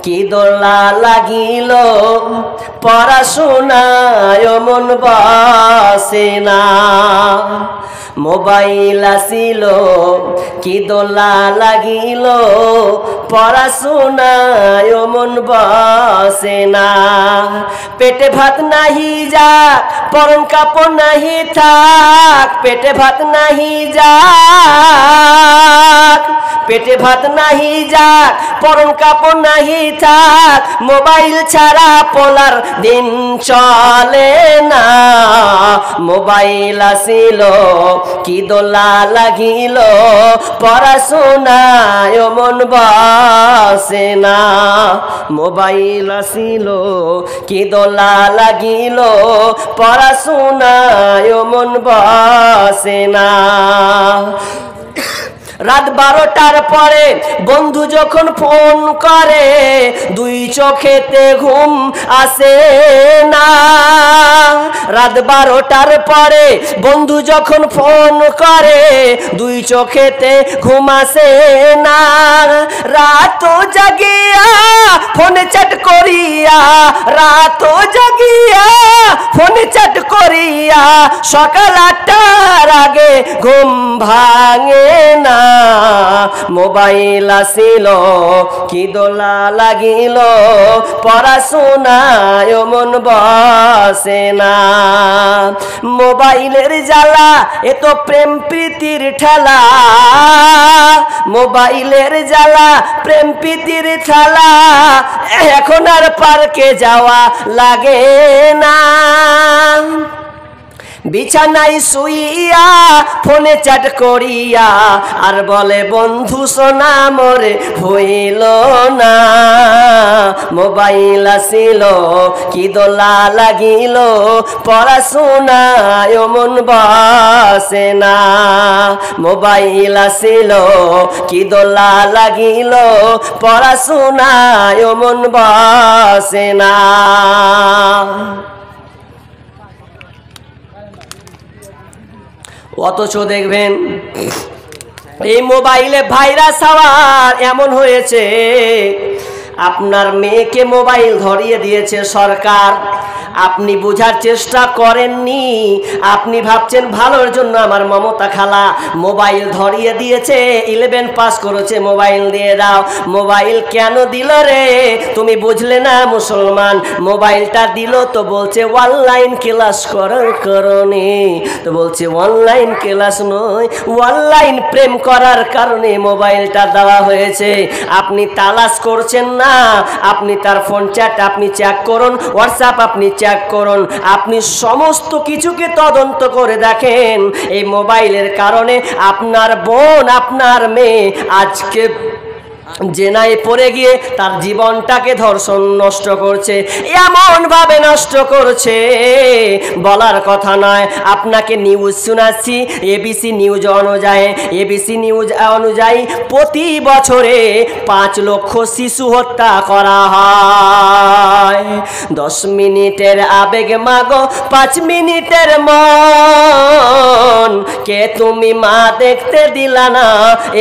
S1: কি দোলা লাগিল, পড়াশোনায় মন বসে না। মোবাইল আসিল কি দোলা লাগিল, পড়াশোনায় মন বসে না। পেটে ভাত নাহি যাক, পরন কাপড় নাহি থাক, পেটে ভাত নাহি যাক, পেটে ভাত নাহি যাক, পরন কাপড় নাহি থাক, মোবাইল ছাড়া পোলার দিন চলে না। মোবাইল আসিল কি দোলা লাগিল, পড়াশোনায় মন বসে না। মোবাইল আসিল কি দোলা লাগিল, পড়াশোনায় মন বসে না। রাত 12টার পরে বন্ধু যখন ফোন করে, দুই চোখেতে ঘুম আসে না। রাত 12টার পরে বন্ধু যখন ফোন করে, দুই চোখেতে ঘুম আসে না। রাত জাগিয়া ফোনে চ্যাট করিয়া, রাত জাগিয়া ফোনে চ্যাট করিয়া, সকাল 8টার আগে ঘুম ভাঙে না। মোবাইল আসিল কি দোলা লাগিল, পড়াশোনায় মন বসে না। মোবাইলের জ্বালা এ তো প্রেম প্রীতির ঠেলা, মোবাইলের জ্বালা প্রেম প্রীতির ঠেলা, এখন আর পার্কে যাওয়া লাগে না। বিছানায় শুইয়া ফোনে চ্যাট করিয়া, আর বলে বন্ধু সোনা মোরে হইল না। মোবাইল আসিল কি দোলা লাগিল, পড়াশোনায় মন বসে না। মোবাইল আসিল কি দোলা লাগিল, পড়াশোনায় মন বসে না। অথচ দেখবেন এই মোবাইলে ভাইরাস হওয়ার এমন হয়েছে, আপনার মেয়েকে মোবাইল ধরিয়ে দিয়েছে সরকার, আপনি বোঝার চেষ্টা করেননি। আপনি ভাবছেন ভালোর জন্য আমার মমতা খালা মোবাইল ধরিয়ে দিয়েছে, 11 পাস করেছে, মোবাইল দিয়ে দাও। মোবাইল কেন দিল রে? তুমি বুঝলে না মুসলমান। মোবাইলটা দিল তো বলছে অনলাইন ক্লাস করার কারণে, তো বলছে অনলাইন ক্লাস নয়, অনলাইন প্রেম করার কারণে মোবাইলটা দেওয়া হয়েছে। আপনি তালাশ করছেন না, আপনি তার ফোন চ্যাট আপনি চেক করুন, হোয়াটসঅ্যাপ আপনি চেক করুন, আপনি সমস্ত কিছুকে তদন্ত করে দেখেন। এই মোবাইলের কারণে আপনার বোন, আপনার মেয়ে আজকে জেনায় পড়ে গিয়ে তার জীবনটাকে ধর্ষণ নষ্ট করছে, এমন ভাবে নষ্ট করছে বলার কথা নয়। আপনাকে নিউজ শোনাচ্ছি, এবিসি নিউজ অনুযায়ী প্রতি বছরে 5 লক্ষ শিশু হত্যা করা হয়। 10 মিনিটের আবেগ মাগো 5 মিনিটের মন, কে তুমি মা দেখতে দিলা না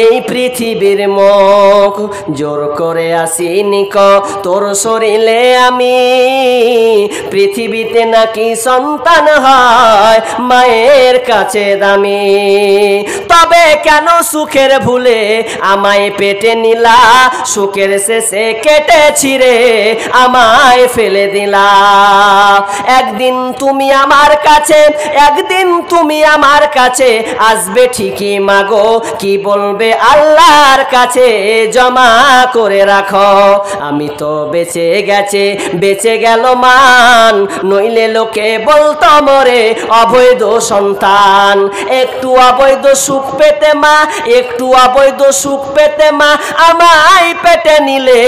S1: এই পৃথিবীর মুখ। জোর করে আসিনি ক তোর শরীরে আমি, পৃথিবীতে নাকি সন্তান হয় মায়ের কাছে দামি। তবে কেন সুখের ভুলে আমায় পেটে নিলা, সুখের শেষে কেটে ছিঁড়ে আমায় ফেলে দিলা। একদিন তুমি আমার কাছে, একদিন তুমি আমার কাছে আসবে ঠিকই মাগো, কি বলবে আল্লাহর কাছে জমা করে রাখো। আমি তো বেঁচে গেল মান, নইলে লোকে বলতো মরে অবৈধ সন্তান। একটু অবৈধ সুখ পেতে মা, একটু অবৈধ সুখ পেতে মা আমায় পেটে নিলে,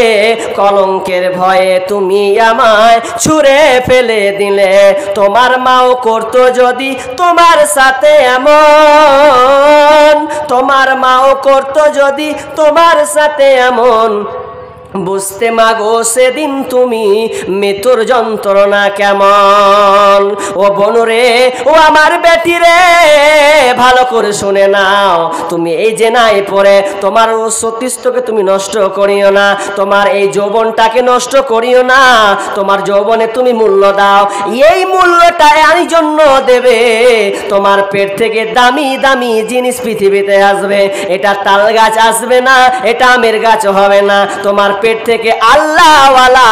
S1: কলঙ্কের ভয়ে তুমি আমায় ছুঁড়ে ফেলে দিলে। তোমার মাও করতো যদি তোমার সাথে এমন, তোমার মাও করতো যদি তোমার সাথে এমন, বুঝতে মাগো সেদিন তুমি মৃত্যুর যন্ত্রণা কেমন। ও বনুরে, ও আমার বেটি রে, ভালো করে শুনে নাও। তুমি এই জেনায় পড়ে তোমার সতীত্বকে তুমি নষ্ট করিও না, তোমার এই যৌবনটাকে নষ্ট করিও না। তোমার যৌবনে তুমি মূল্য দাও, এই মূল্যটা এই জন্য দেবে তোমার পেট থেকে দামি দামি জিনিস পৃথিবীতে আসবে। এটা তাল গাছ আসবে না, এটা আমের গাছ হবে না। তোমার পেট থেকে আল্লাহওয়ালা,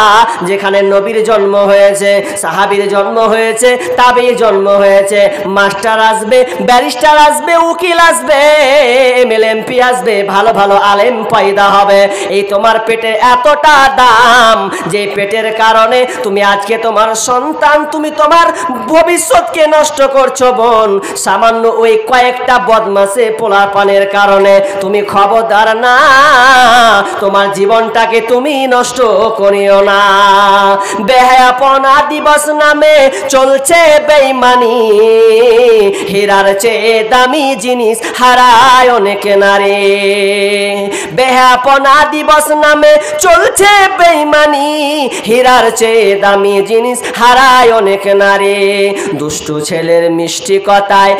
S1: যেখানে নবীর জন্ম হয়েছে, সাহাবীর জন্ম হয়েছে, তাবেঈর জন্ম হয়েছে, মাস্টার আসবে, ব্যারিস্টার আসবে, উকিল আসবে, এমএলএমপি আসবে, ভালো ভালো আলেম পয়দা হবে। এই তোমার পেটে এতটা দাম, যে পেটের কারণে তুমি আজকে তোমার সন্তান, তুমি তোমার ভবিষ্যৎকে নষ্ট করছো বোন, সামান্য ওই কয়েকটা বদমাশে পোলাপানের কারণে। তুমি খবরদার না, তোমার জীবনটাকে তুমি নষ্ট করিও না। বেহায়াপনা দিবস নামে চলছে বেঈমানি, হীরার চেয়ে দামি জিনিস হারায় অনেক নারী। বেহায়াপনা দিবস নামে চলছে বেঈমানি, হীরার চেয়ে দামি জিনিস হারায় অনেক নারী। দুষ্টু ছেলের মিষ্টি কথায়,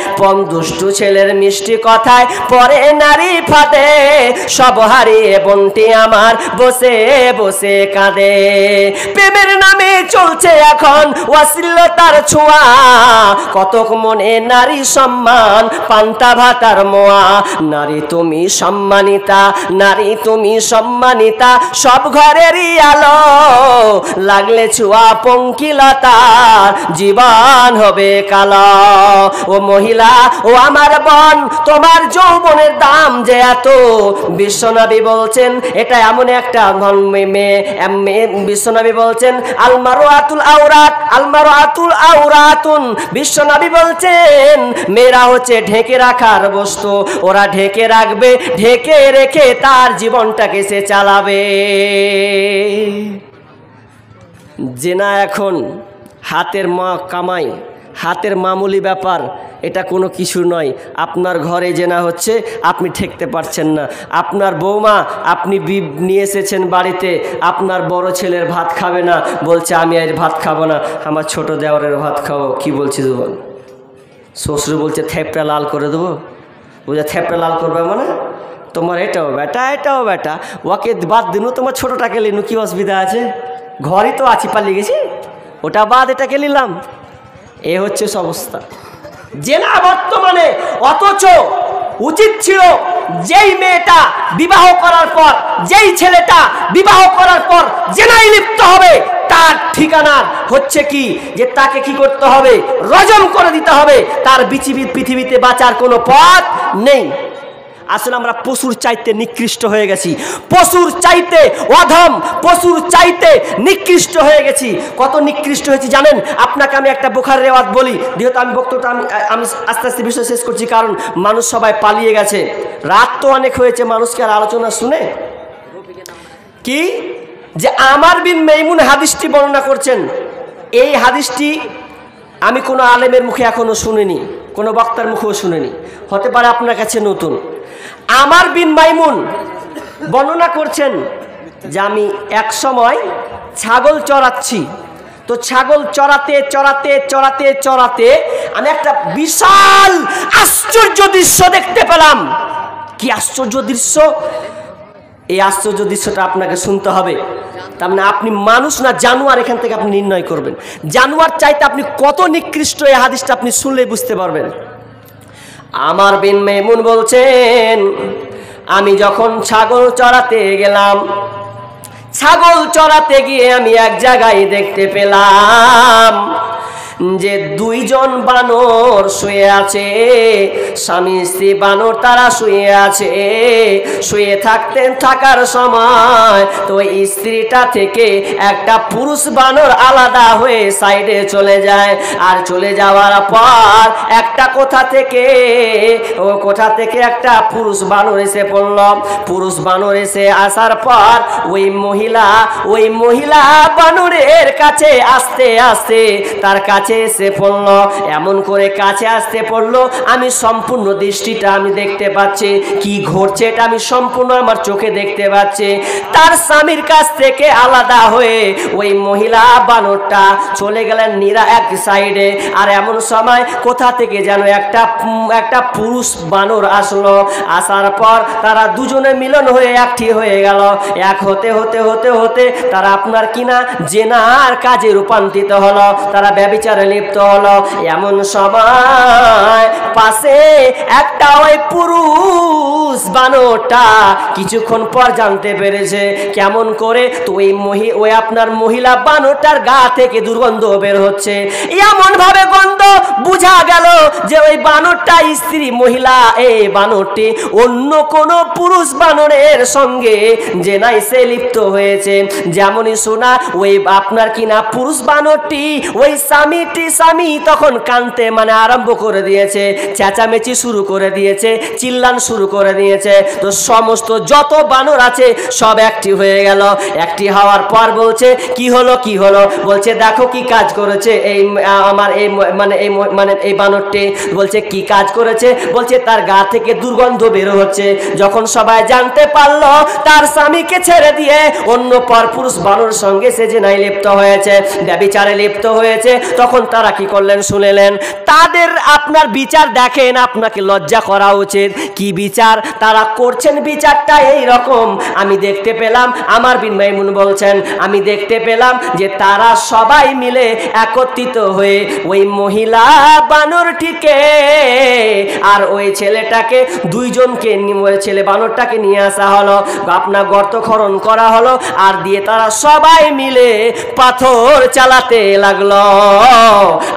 S1: দুষ্টু ছেলের মিষ্টি কথায় পরে নারী ফাঁদে, সব হারিয়ে বোনটি আমার বসে বসে কাঁদে। প্রেমের নামে চলছে এখন অশ্লীলতার ছোঁয়া, কতক মনে নারী সম্মান পান্তা ভাতার মোয়া। নারী তুমি সম্মানিতা, নারী তুমি সম্মানিতা, সব ঘরেরই আলো, লাগলে ছোঁয়া পঙ্কিলতার জীবন হবে কালো। ও মহিলা, ও আমার বোন, তোমার যৌবনের দাম যে এত, বিশ্বনবী বলছেন এটা এমন একটা মেয়ে। বিশ্বনবী বলছেন আলমারুআতুল আওরাত, আলমারুআতুল আওরাতুন। বিশ্বনবী বলছেন মেয়েরা হচ্ছে ঢেকে রাখার বস্তু, ওরা ঢেকে রাখবে, ঢেকে রেখে তার জীবনটাকে সে চালাবে। জেনা এখন হাতের কামাই, হাতের মামুলি ব্যাপার, এটা কোনো কিছু নয়। আপনার ঘরে জেনা হচ্ছে, আপনি ঠেকতে পারছেন না। আপনার বৌমা, আপনি নিয়ে এসেছেন বাড়িতে, আপনার বড় ছেলের ভাত খাবে না, বলছে আমি আর ভাত খাবো না, আমার ছোট দেওরের ভাত খাবো। কি বলছিস বল? শ্বশুর বলছে থেপড়া লাল করে দেবো। বলছে থেপড়া লাল করবে মানে? তোমার এটাও বেটা, এটাও বেটা, ওকে বাদ দিনু, তোমার ছোটোটাকে লিনু, কি অসুবিধা আছে? ঘরই তো আছি, পালিয়ে গেছি, ওটা বাদ, এটাকে নিলাম। এ হচ্ছে অবস্থা জেনা বর্তমানে। অথচ উচিত ছিল যেই মেয়েটা বিবাহ করার পর, যেই ছেলেটা বিবাহ করার পর জেনায় লিপ্ত হবে, তার ঠিকানা হচ্ছে কি, যে তাকে কি করতে হবে? রজম করে দিতে হবে। তার পৃথিবীতে বাঁচার কোনো পথ নেই। আসলে আমরা পশুর চাইতে নিকৃষ্ট হয়ে গেছি, পশুর চাইতে অধম, পশুর চাইতে নিকৃষ্ট হয়ে গেছি। কত নিকৃষ্ট হয়েছি জানেন? আপনাকে আমি একটা বুখারীর রেওয়াত বলি, যেহেতু আমি বক্তব্যটা আমি আস্তে আস্তে বিষয় শেষ করছি, কারণ মানুষ সবাই পালিয়ে গেছে, রাত তো অনেক হয়েছে, মানুষকে আর আলোচনা শুনে কি, যে আমার বিন মাইমুন হাদিসটি বর্ণনা করছেন। এই হাদিসটি আমি কোনো আলেমের মুখে এখনো শুনিনি, কোনো বক্তার মুখেও শুনিনি, হতে পারে আপনার কাছে নতুন। আমার বিন মাইমুন বর্ণনা করছেন যে আমি এক সময় ছাগল চড়াচ্ছি, তো ছাগল চড়াতে চড়াতে চড়াতে চড়াতে আমি একটা বিশাল আশ্চর্য দৃশ্য দেখতে পেলাম। কি আশ্চর্য দৃশ্য? এই আশ্চর্য দৃশ্যটা আপনাকে শুনতে হবে। তার মানে আপনি মানুষ না জানোয়ার, এখান থেকে আপনি নির্ণয় করবেন জানোয়ার চাইতে আপনি কত নিকৃষ্ট। এই হাদিসটা আপনি শুনলেই বুঝতে পারবেন। আমার বিন মাইমুন বলছেন, আমি যখন ছাগল চড়াতে গেলাম, ছাগল চড়াতে গিয়ে আমি এক জায়গায় দেখতে পেলাম যে দুইজন বানর শুয়ে আছে, স্বামী স্ত্রী বানর তারা শুয়ে আছে। শুয়ে থাকার সময় তো স্ত্রীটা থেকে একটা পুরুষ বানর আলাদা হয়ে সাইডে চলে যায়। আর চলে যাওয়ার পর একটা কোথা থেকে একটা পুরুষ বানর এসে পড়ল। পুরুষ বানর এসে আসার পর ওই মহিলা বানরের কাছে আস্তে আস্তে তার কাছে এসে পড়ল। এমন করে কাছে আসতে পড়লো, আমি সম্পূর্ণ দৃষ্টিটা আমি দেখতে পাচ্ছি, কি ঘটছে এটা আমি সম্পূর্ণ আমার চোখে দেখতে পাচ্ছি। তার স্বামীর কাছ থেকে আলাদা হয়ে ওই মহিলা বানরটা চলে গেলেন এক সাইডে। আর এমন সময় কোথা থেকে যেন একটা পুরুষ বানর আসলো। আসার পর তারা দুজনে মিলন হয়ে একটি হয়ে গেল। এক হতে হতে হতে হতে তারা আপনার কিনা জেনার কাজে রূপান্তরিত হলো, তারা ব্যভিচারে লিপ্ত হলো। এমন সময় পাশে একটা ওই পুরুষ বানরটা কিছুক্ষণ পর জানতে পেরেছে কেমন করে, তো ওই আপনার মহিলা বানরটার গা থেকে দুর্গন্ধ বের হচ্ছে। এমন ভাবে গন্ধ বুঝা গেল যে ওই বানরটা স্ত্রী মহিলা, এই বানরটি অন্য কোন পুরুষ বানরের সঙ্গে জেনায় সে লিপ্ত হয়েছে। যেমনই শোনা ওই আপনার কিনা পুরুষ বানরটি ওই স্বামী তখন কানতে আরম্ভ করে দিয়েছে, চেঁচামেচি শুরু করে দিয়েছে, চিল্লান শুরু করে দিয়েছে। তো সমস্ত যত বানর আছে সব একটি হয়ে গেল। একটি হওয়ার পর বলছে কি হলো, বলছে দেখো কি কাজ করেছে এই আমার এই বানরটি। বলছে কি কাজ করেছে, বলছে তার গা থেকে দুর্গন্ধ বের হচ্ছে। যখন সবাই জানতে পারলো তার স্বামীকে ছেড়ে দিয়ে অন্য পরপুরুষ বানর সঙ্গে সে জেনায় লিপ্ত হয়েছে, ব্যভিচারে লিপ্ত হয়েছে, তখন তারা কি করলেন শুনেলেন। তাদের আপনার বিচার দেখেন, আপনাকে লজ্জা করা উচিত। কি বিচার তারা করছেন, বিচারটা এই রকম আমি দেখতে পেলাম। আমার বিন মাইমুন বলছেন আমি দেখতে পেলাম যে তারা সবাই মিলে একত্রিত হয়ে ওই মহিলা বানরটিকে আর ওই ছেলেটাকে দুইজনকে ওই ছেলে বানরটাকে নিয়ে আসা হলো, আপনার গর্ত খনন করা হলো, আর দিয়ে তারা সবাই মিলে পাথর চালাতে লাগলো।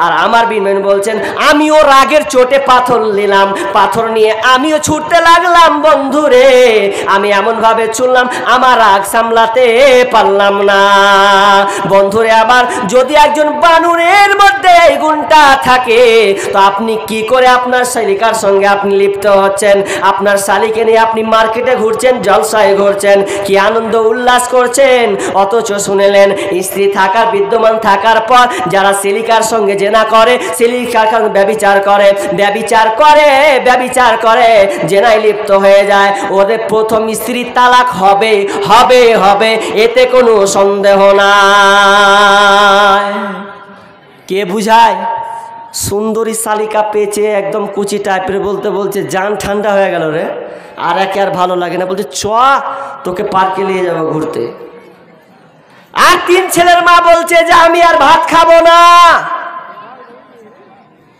S1: আর আমার বিন মাইমুন বলছেন আমিও রাগের চোটে পাথর নিলাম, পাথর নিয়ে আমিও ছুটতে লাগলাম। বন্ধুরে আমি এমন ভাবে চললাম আমার রাগ সামলাতে পারলাম না। বন্ধুরে আবার যদি একজন বানরের মধ্যে এই গুণটা থাকে, তো আপনি কি করে আপনার শালিকার সঙ্গে আপনি লিপ্ত হচ্ছেন, আপনার শালিকে নিয়ে আপনি মার্কেটে ঘুরছেন, জলসায় ঘুরছেন, কি আনন্দ উল্লাস করছেন। অথচ শুনেলেন স্ত্রী বিদ্যমান থাকার পর যারা শালিকার সঙ্গে জেনা করে, শালিকার সঙ্গে ব্যভিচার করে জেনায় লিপ্ত হয়ে যায়, ওদের প্রথম স্ত্রী তালাক হবে হবে হবে, এতে কোনো সন্দেহ নাই। কে বুঝায়? সুন্দরী শালিকা পেয়েছে একদম কুচি টাইপের, বলছে জান ঠান্ডা হয়ে গেল রে, আর একে আর ভালো লাগে না, বলছে চ তোকে পার্কে নিয়ে যাবো ঘুরতে। আর তিন ছেলের মা বলছে যে আমি আর ভাত খাবো না।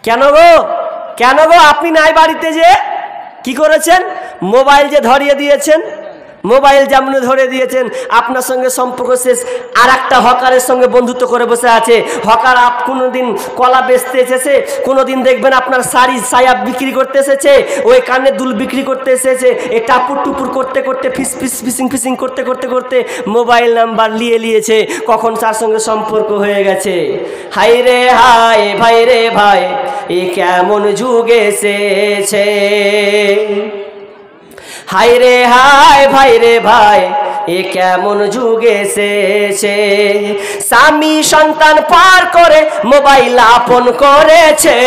S1: কেন গো আপনি নাই বাড়িতে যে কি করেছেন? মোবাইল যে ধরিয়ে দিয়েছেন, মোবাইল যেমন ধরে দিয়েছেন, আপনার সঙ্গে সম্পর্ক শেষ। আর একটা হকারের সঙ্গে বন্ধুত্ব করে বসে আছে। হকার কোনোদিন কলা বেচতে এসেছে, কোনোদিন দেখবেন আপনার শাড়ি সায়া বিক্রি করতে এসেছে, ওই কানের দুল বিক্রি করতে এসেছে। এই টাপুর টুপুর করতে করতে ফিসিং করতে মোবাইল নাম্বার নিয়েছে, কখন তার সঙ্গে সম্পর্ক হয়ে গেছে। হাই রে হাই, ভাই রে ভাই, এ কেমন যুগ এসেছে। হাই রে হাই, ভাই রে ভাই, এ কেমন যুগ এসেছে। স্বামী সন্তান পার করে মোবাইল আপন করেছে,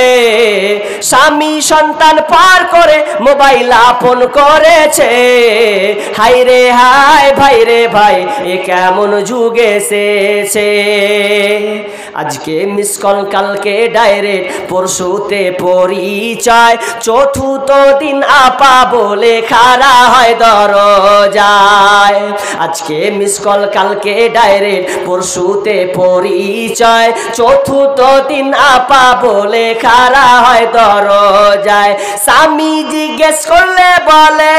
S1: স্বামী সন্তান পার করে মোবাইল আপন করেছে। হাই রে হাই, ভাই রে ভাই, এ কেমন যুগ এসেছে। আজকে মিস কল, কালকে ডাইরেক্ট, পরশুতে পরিচয়, চতুর্থ দিন আপা বলে খাড়া হয় দরজায়। আজকে মিস কল কালকে ডাইরেক্ট পরশুতে পরিচয় চতুর্থ দিন আপা বলে খাড়া হয় দরজায় স্বামী জিজ্ঞেস করলে বলে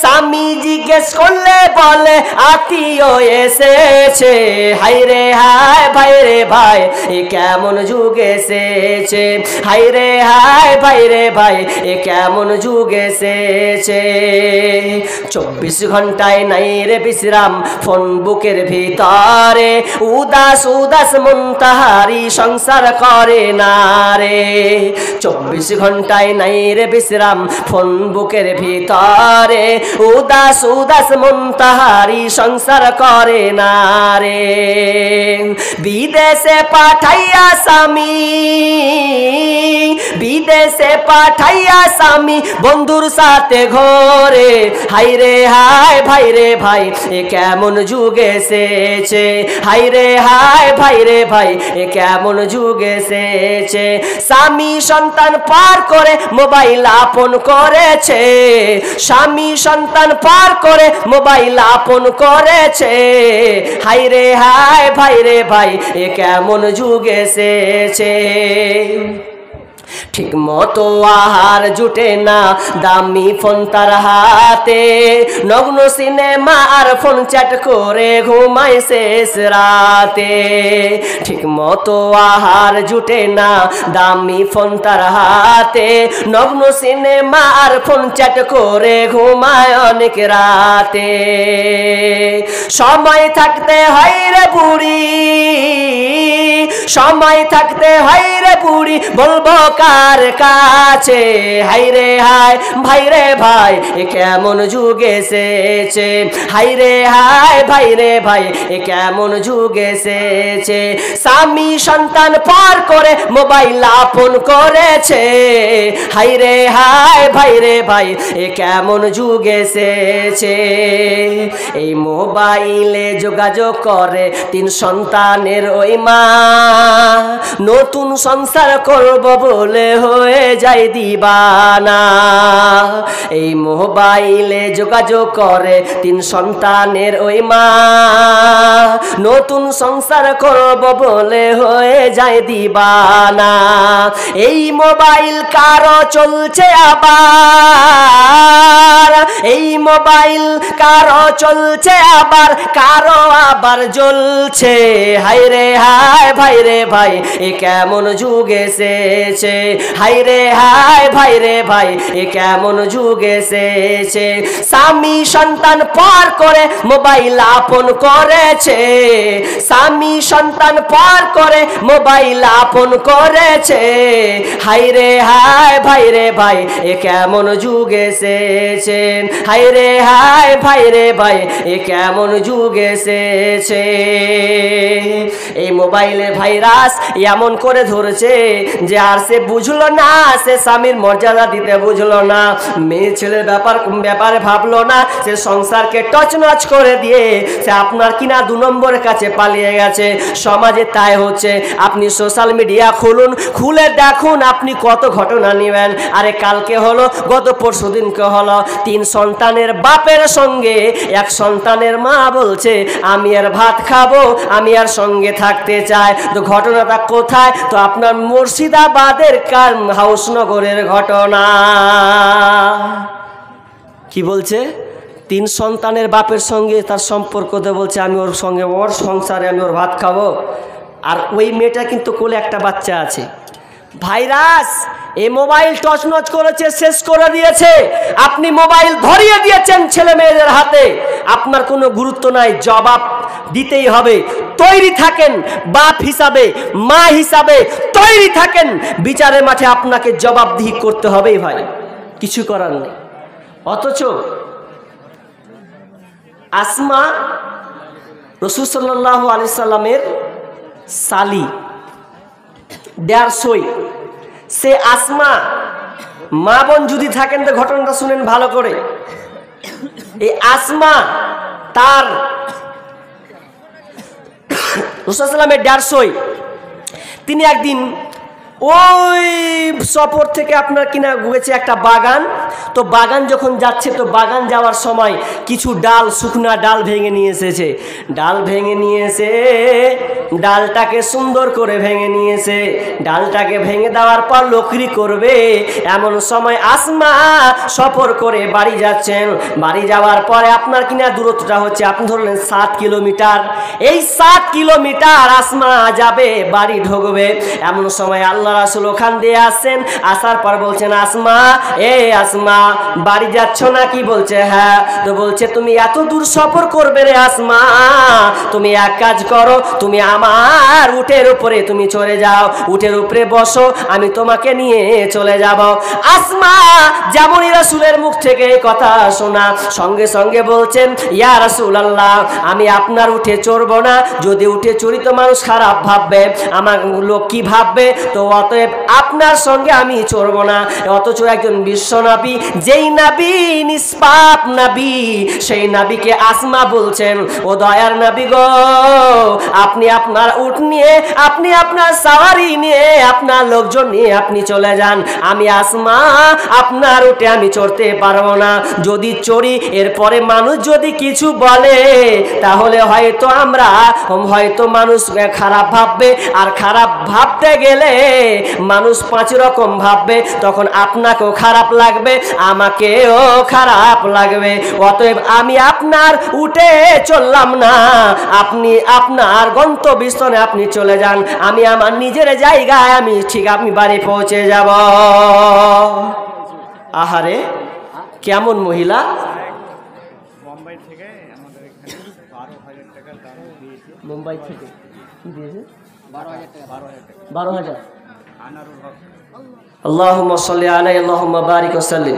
S1: স্বামী জিজ্ঞেস করলে বলে আত্মীয় এসেছে হায় রে হায় ভাই রে ভাই এ কেমন যুগ এসেছে হায় রে হায় ভাই রে ভাই এ কেমন যুগ এসেছে 24 ঘন্টায় নাই রে বিশ্রাম ফোন বুকের ভিতরে উদাস উদাস মন তাহারি সংসার করে না রে 24 ঘন্টায় নাই রে বিশ্রাম ফোন বুকের ভিতরে উদাস উদাস মন তাহারি সংসার করে না রে বিদেশে পাঠাইয়া স্বামী বিদেশে পাঠাইয়া স্বামী বন্ধুর সাথে ঘরে হায় রে হায় ভাই রে ভাই এ কেমন যুগ এসেছে হায় রে হায় ভাই রে ভাই এ কেমন যুগ এসেছে স্বামী সন্তান পার করে মোবাইল আপন করেছে স্বামী সন্তান পার করে মোবাইল আপন করেছে হায় রে হায় ভাই রে ভাই এ কেমন যুগ এসেছে ঠিক মতো আহার জুটে না দামি ফোন তার হাতে নগ্ন সিনেমা আর ফোন চ্যাট করে ঘুমায় শেষ রাতে ঠিক মতো আহার জুটে না দামি ফোন তার হাতে নগ্ন সিনেমা আর ফোন চ্যাট করে ঘুমায় অনেক রাতে সময় থাকতে হয় রে বুড়ি সময় থাকতে হয় রে বুড়ি বলবো কার কাছে হায় রে হায় ভাই রে ভাই এ কেমন যুগ এসেছে হায় রে হায় ভাই রে ভাই এ কেমন যুগ এসেছে স্বামী সন্তান পার করে মোবাইল আপন করেছে হায় রে হায় ভাই রে ভাই এ কেমন যুগ এসেছে এই মোবাইলে যোগাযোগ করে 3 সন্তানের ওই মা নতুন সংসার করব বলে হয়ে যায় দিবানা এই মোবাইলে যোগাযোগ করে 3 সন্তানের ওই মা নতুন সংসার করব বলে হয়ে যায় দিবানা এই মোবাইল কারো চলছে আবার এই মোবাইল কারো চলছে আবার কারো আবার জ্বলছে হায় রে হায় ভাই রে ভাই এ কেমন যুগ এসেছে হায় রে হায় ভাই রে ভাই এ কেমন যুগ এসেছে স্বামী সন্তান পার করে মোবাইল আপন করেছে স্বামী সন্তান পার করে মোবাইল আপন করেছে হায় রে হায় ভাই রে ভাই এ কেমন যুগ এসেছে হায় রে হায় ভাই রে ভাই এ কেমন যুগ এসেছে এই মোবাইলে ভাইরাস এমন করে ধরেছে যে আর সে বুঝলো না সে স্বামীর মর্যাদা দিতে বুঝলো না মেয়ে ছেলের ব্যাপারে ভাবলো না সে সংসারকে টচনচ করে দিয়ে সে আপনার কিনা 2 নম্বরের কাছে পালিয়ে গেছে সমাজে তাই হচ্ছে আপনি সোশ্যাল মিডিয়া খুলুন খুলে দেখুন আপনি কত ঘটনা নেবেন আরে কালকে হলো গত পরশু দিনকে হলো 3 সন্তানের বাপের সঙ্গে 1 সন্তানের মা বলছে আমি আর ভাত খাবো আমি আর সঙ্গে থাকতে চাই তো ঘটনাটা কোথায় তো আপনার মুর্শিদাবাদের হাউসনগরের ঘটনা কি বলছে 3 সন্তানের বাপের সঙ্গে তার সম্পর্ক দিয়ে বলছে আমি ওর সঙ্গে ওর সংসারে আমি ওর ভাত খাবো আর ওই মেয়েটা কিন্তু কোলে একটা বাচ্চা আছে ভাইরাস এই মোবাইল টচনচ করেছে শেষ করে দিয়েছে আপনি মোবাইল ধরিয়ে দিয়েছেন ছেলে মেয়েদের হাতে আপনার কোনো গুরুত্ব নাই জবাব দিতেই হবে তৈরি থাকেন বাপ হিসাবে মা হিসাবে তৈরি থাকেন বিচারের মাঠে আপনাকে জবাবদিহি করতে হবেই ভাই কিছু করার নেই অথচ আসমা রাসূল সাল্লাল্লাহু আলাইহি সাল্লামের সালি দেড়শই সে আসমা মা বোন যদি থাকেন তো ঘটনাটা শুনেন ভালো করে এই আসমা তার রাসূল সাল্লামের দেড়শই তিনি একদিন ওই সফর থেকে আপনার কিনা গেছে একটা বাগান তো বাগান যখন যাচ্ছে তো বাগান যাওয়ার সময় কিছু ডাল, শুকনা ডাল ভেঙে নিয়ে এসেছে। ডাল ভেঙে নিয়ে এসে ডালটাকে সুন্দর করে ভেঙে নিয়েছে। ডালটাকে ভেঙে দেওয়ার পর লকড়ি করবে, এমন সময় আসমা সফর করে বাড়ি যাচ্ছেন। বাড়ি যাওয়ার পরে আপনার কিনা দূরত্বটা হচ্ছে, আপনি ধরলেন 7 কিলোমিটার। এই 7 কিলোমিটার আসমা যাবে, বাড়ি ঢুকবে। এমন সময় আল্লাহ রাসূল ওখান দিয়ে আসছেন। আসার পর বলছেন, আসমা, আসমা বাড়ি যাচ্ছ নাকি? বলছে হ্যাঁ। তো বলছে, তুমি এত দূর সফর করবে রে আসমা, তুমি এক কাজ করো, তুমি আমার উটের উপরে তুমি চলে যাও, উটের উপরে বসো, আমি তোমাকে নিয়ে চলে যাব। আসমা যেমনই রাসূলের মুখ থেকে এই কথা শোনা, সঙ্গে সঙ্গে বলছেন, ইয়া রাসূলুল্লাহ, আমি আপনার উঠে চড়বো না। যদি উঠে চড়ি তো মানুষ খারাপ ভাববে, আমার লোক কি ভাববে, তো অতএব আপনার সঙ্গে আমি চড়বো না। অথচ একজন বিশ্ব নবী, যেই নবী নিষ্পাপ নবী, সেই নবীকে আসমা বলছেন, ও দয়ার নবী গো, আপনি আপনার উট নিয়ে, আপনি আপনার সাওয়ারি নিয়ে, আপনার লোকজন নিয়ে আপনি চলে যান, আমি আসমা আপনার উটে আমি চড়তে পারবো না। যদি চড়ি এরপরে মানুষ যদি কিছু বলে, তাহলে হয়তো মানুষ খারাপ ভাববে, আর খারাপ ভাবতে গেলে মানুষ 5 রকম ভাববে, তখন আপনাকেও খারাপ লাগবে, আমাকেও খারাপ লাগবে। অতএব আমি আপনার উঠে চললাম না, আপনি আপনার গন্তব্যস্থলে আপনি চলে যান, আমি আমার নিজের জায়গায় আমি বাড়ি পৌঁছে যাব। আহারে কেমন মহিলা!
S2: মুম্বাই থেকে আমাদের এখানে 12,000 টাকার দাম দিয়েছে।
S1: মুম্বাই থেকে কি দিয়েছে?
S2: 12,000 টাকা।
S1: 12,000।
S2: আনারুল হক।
S1: আল্লাহুম্মা সাল্লি আলাইহি, আল্লাহুম্মা বারিক ওয়া সাল্লিম।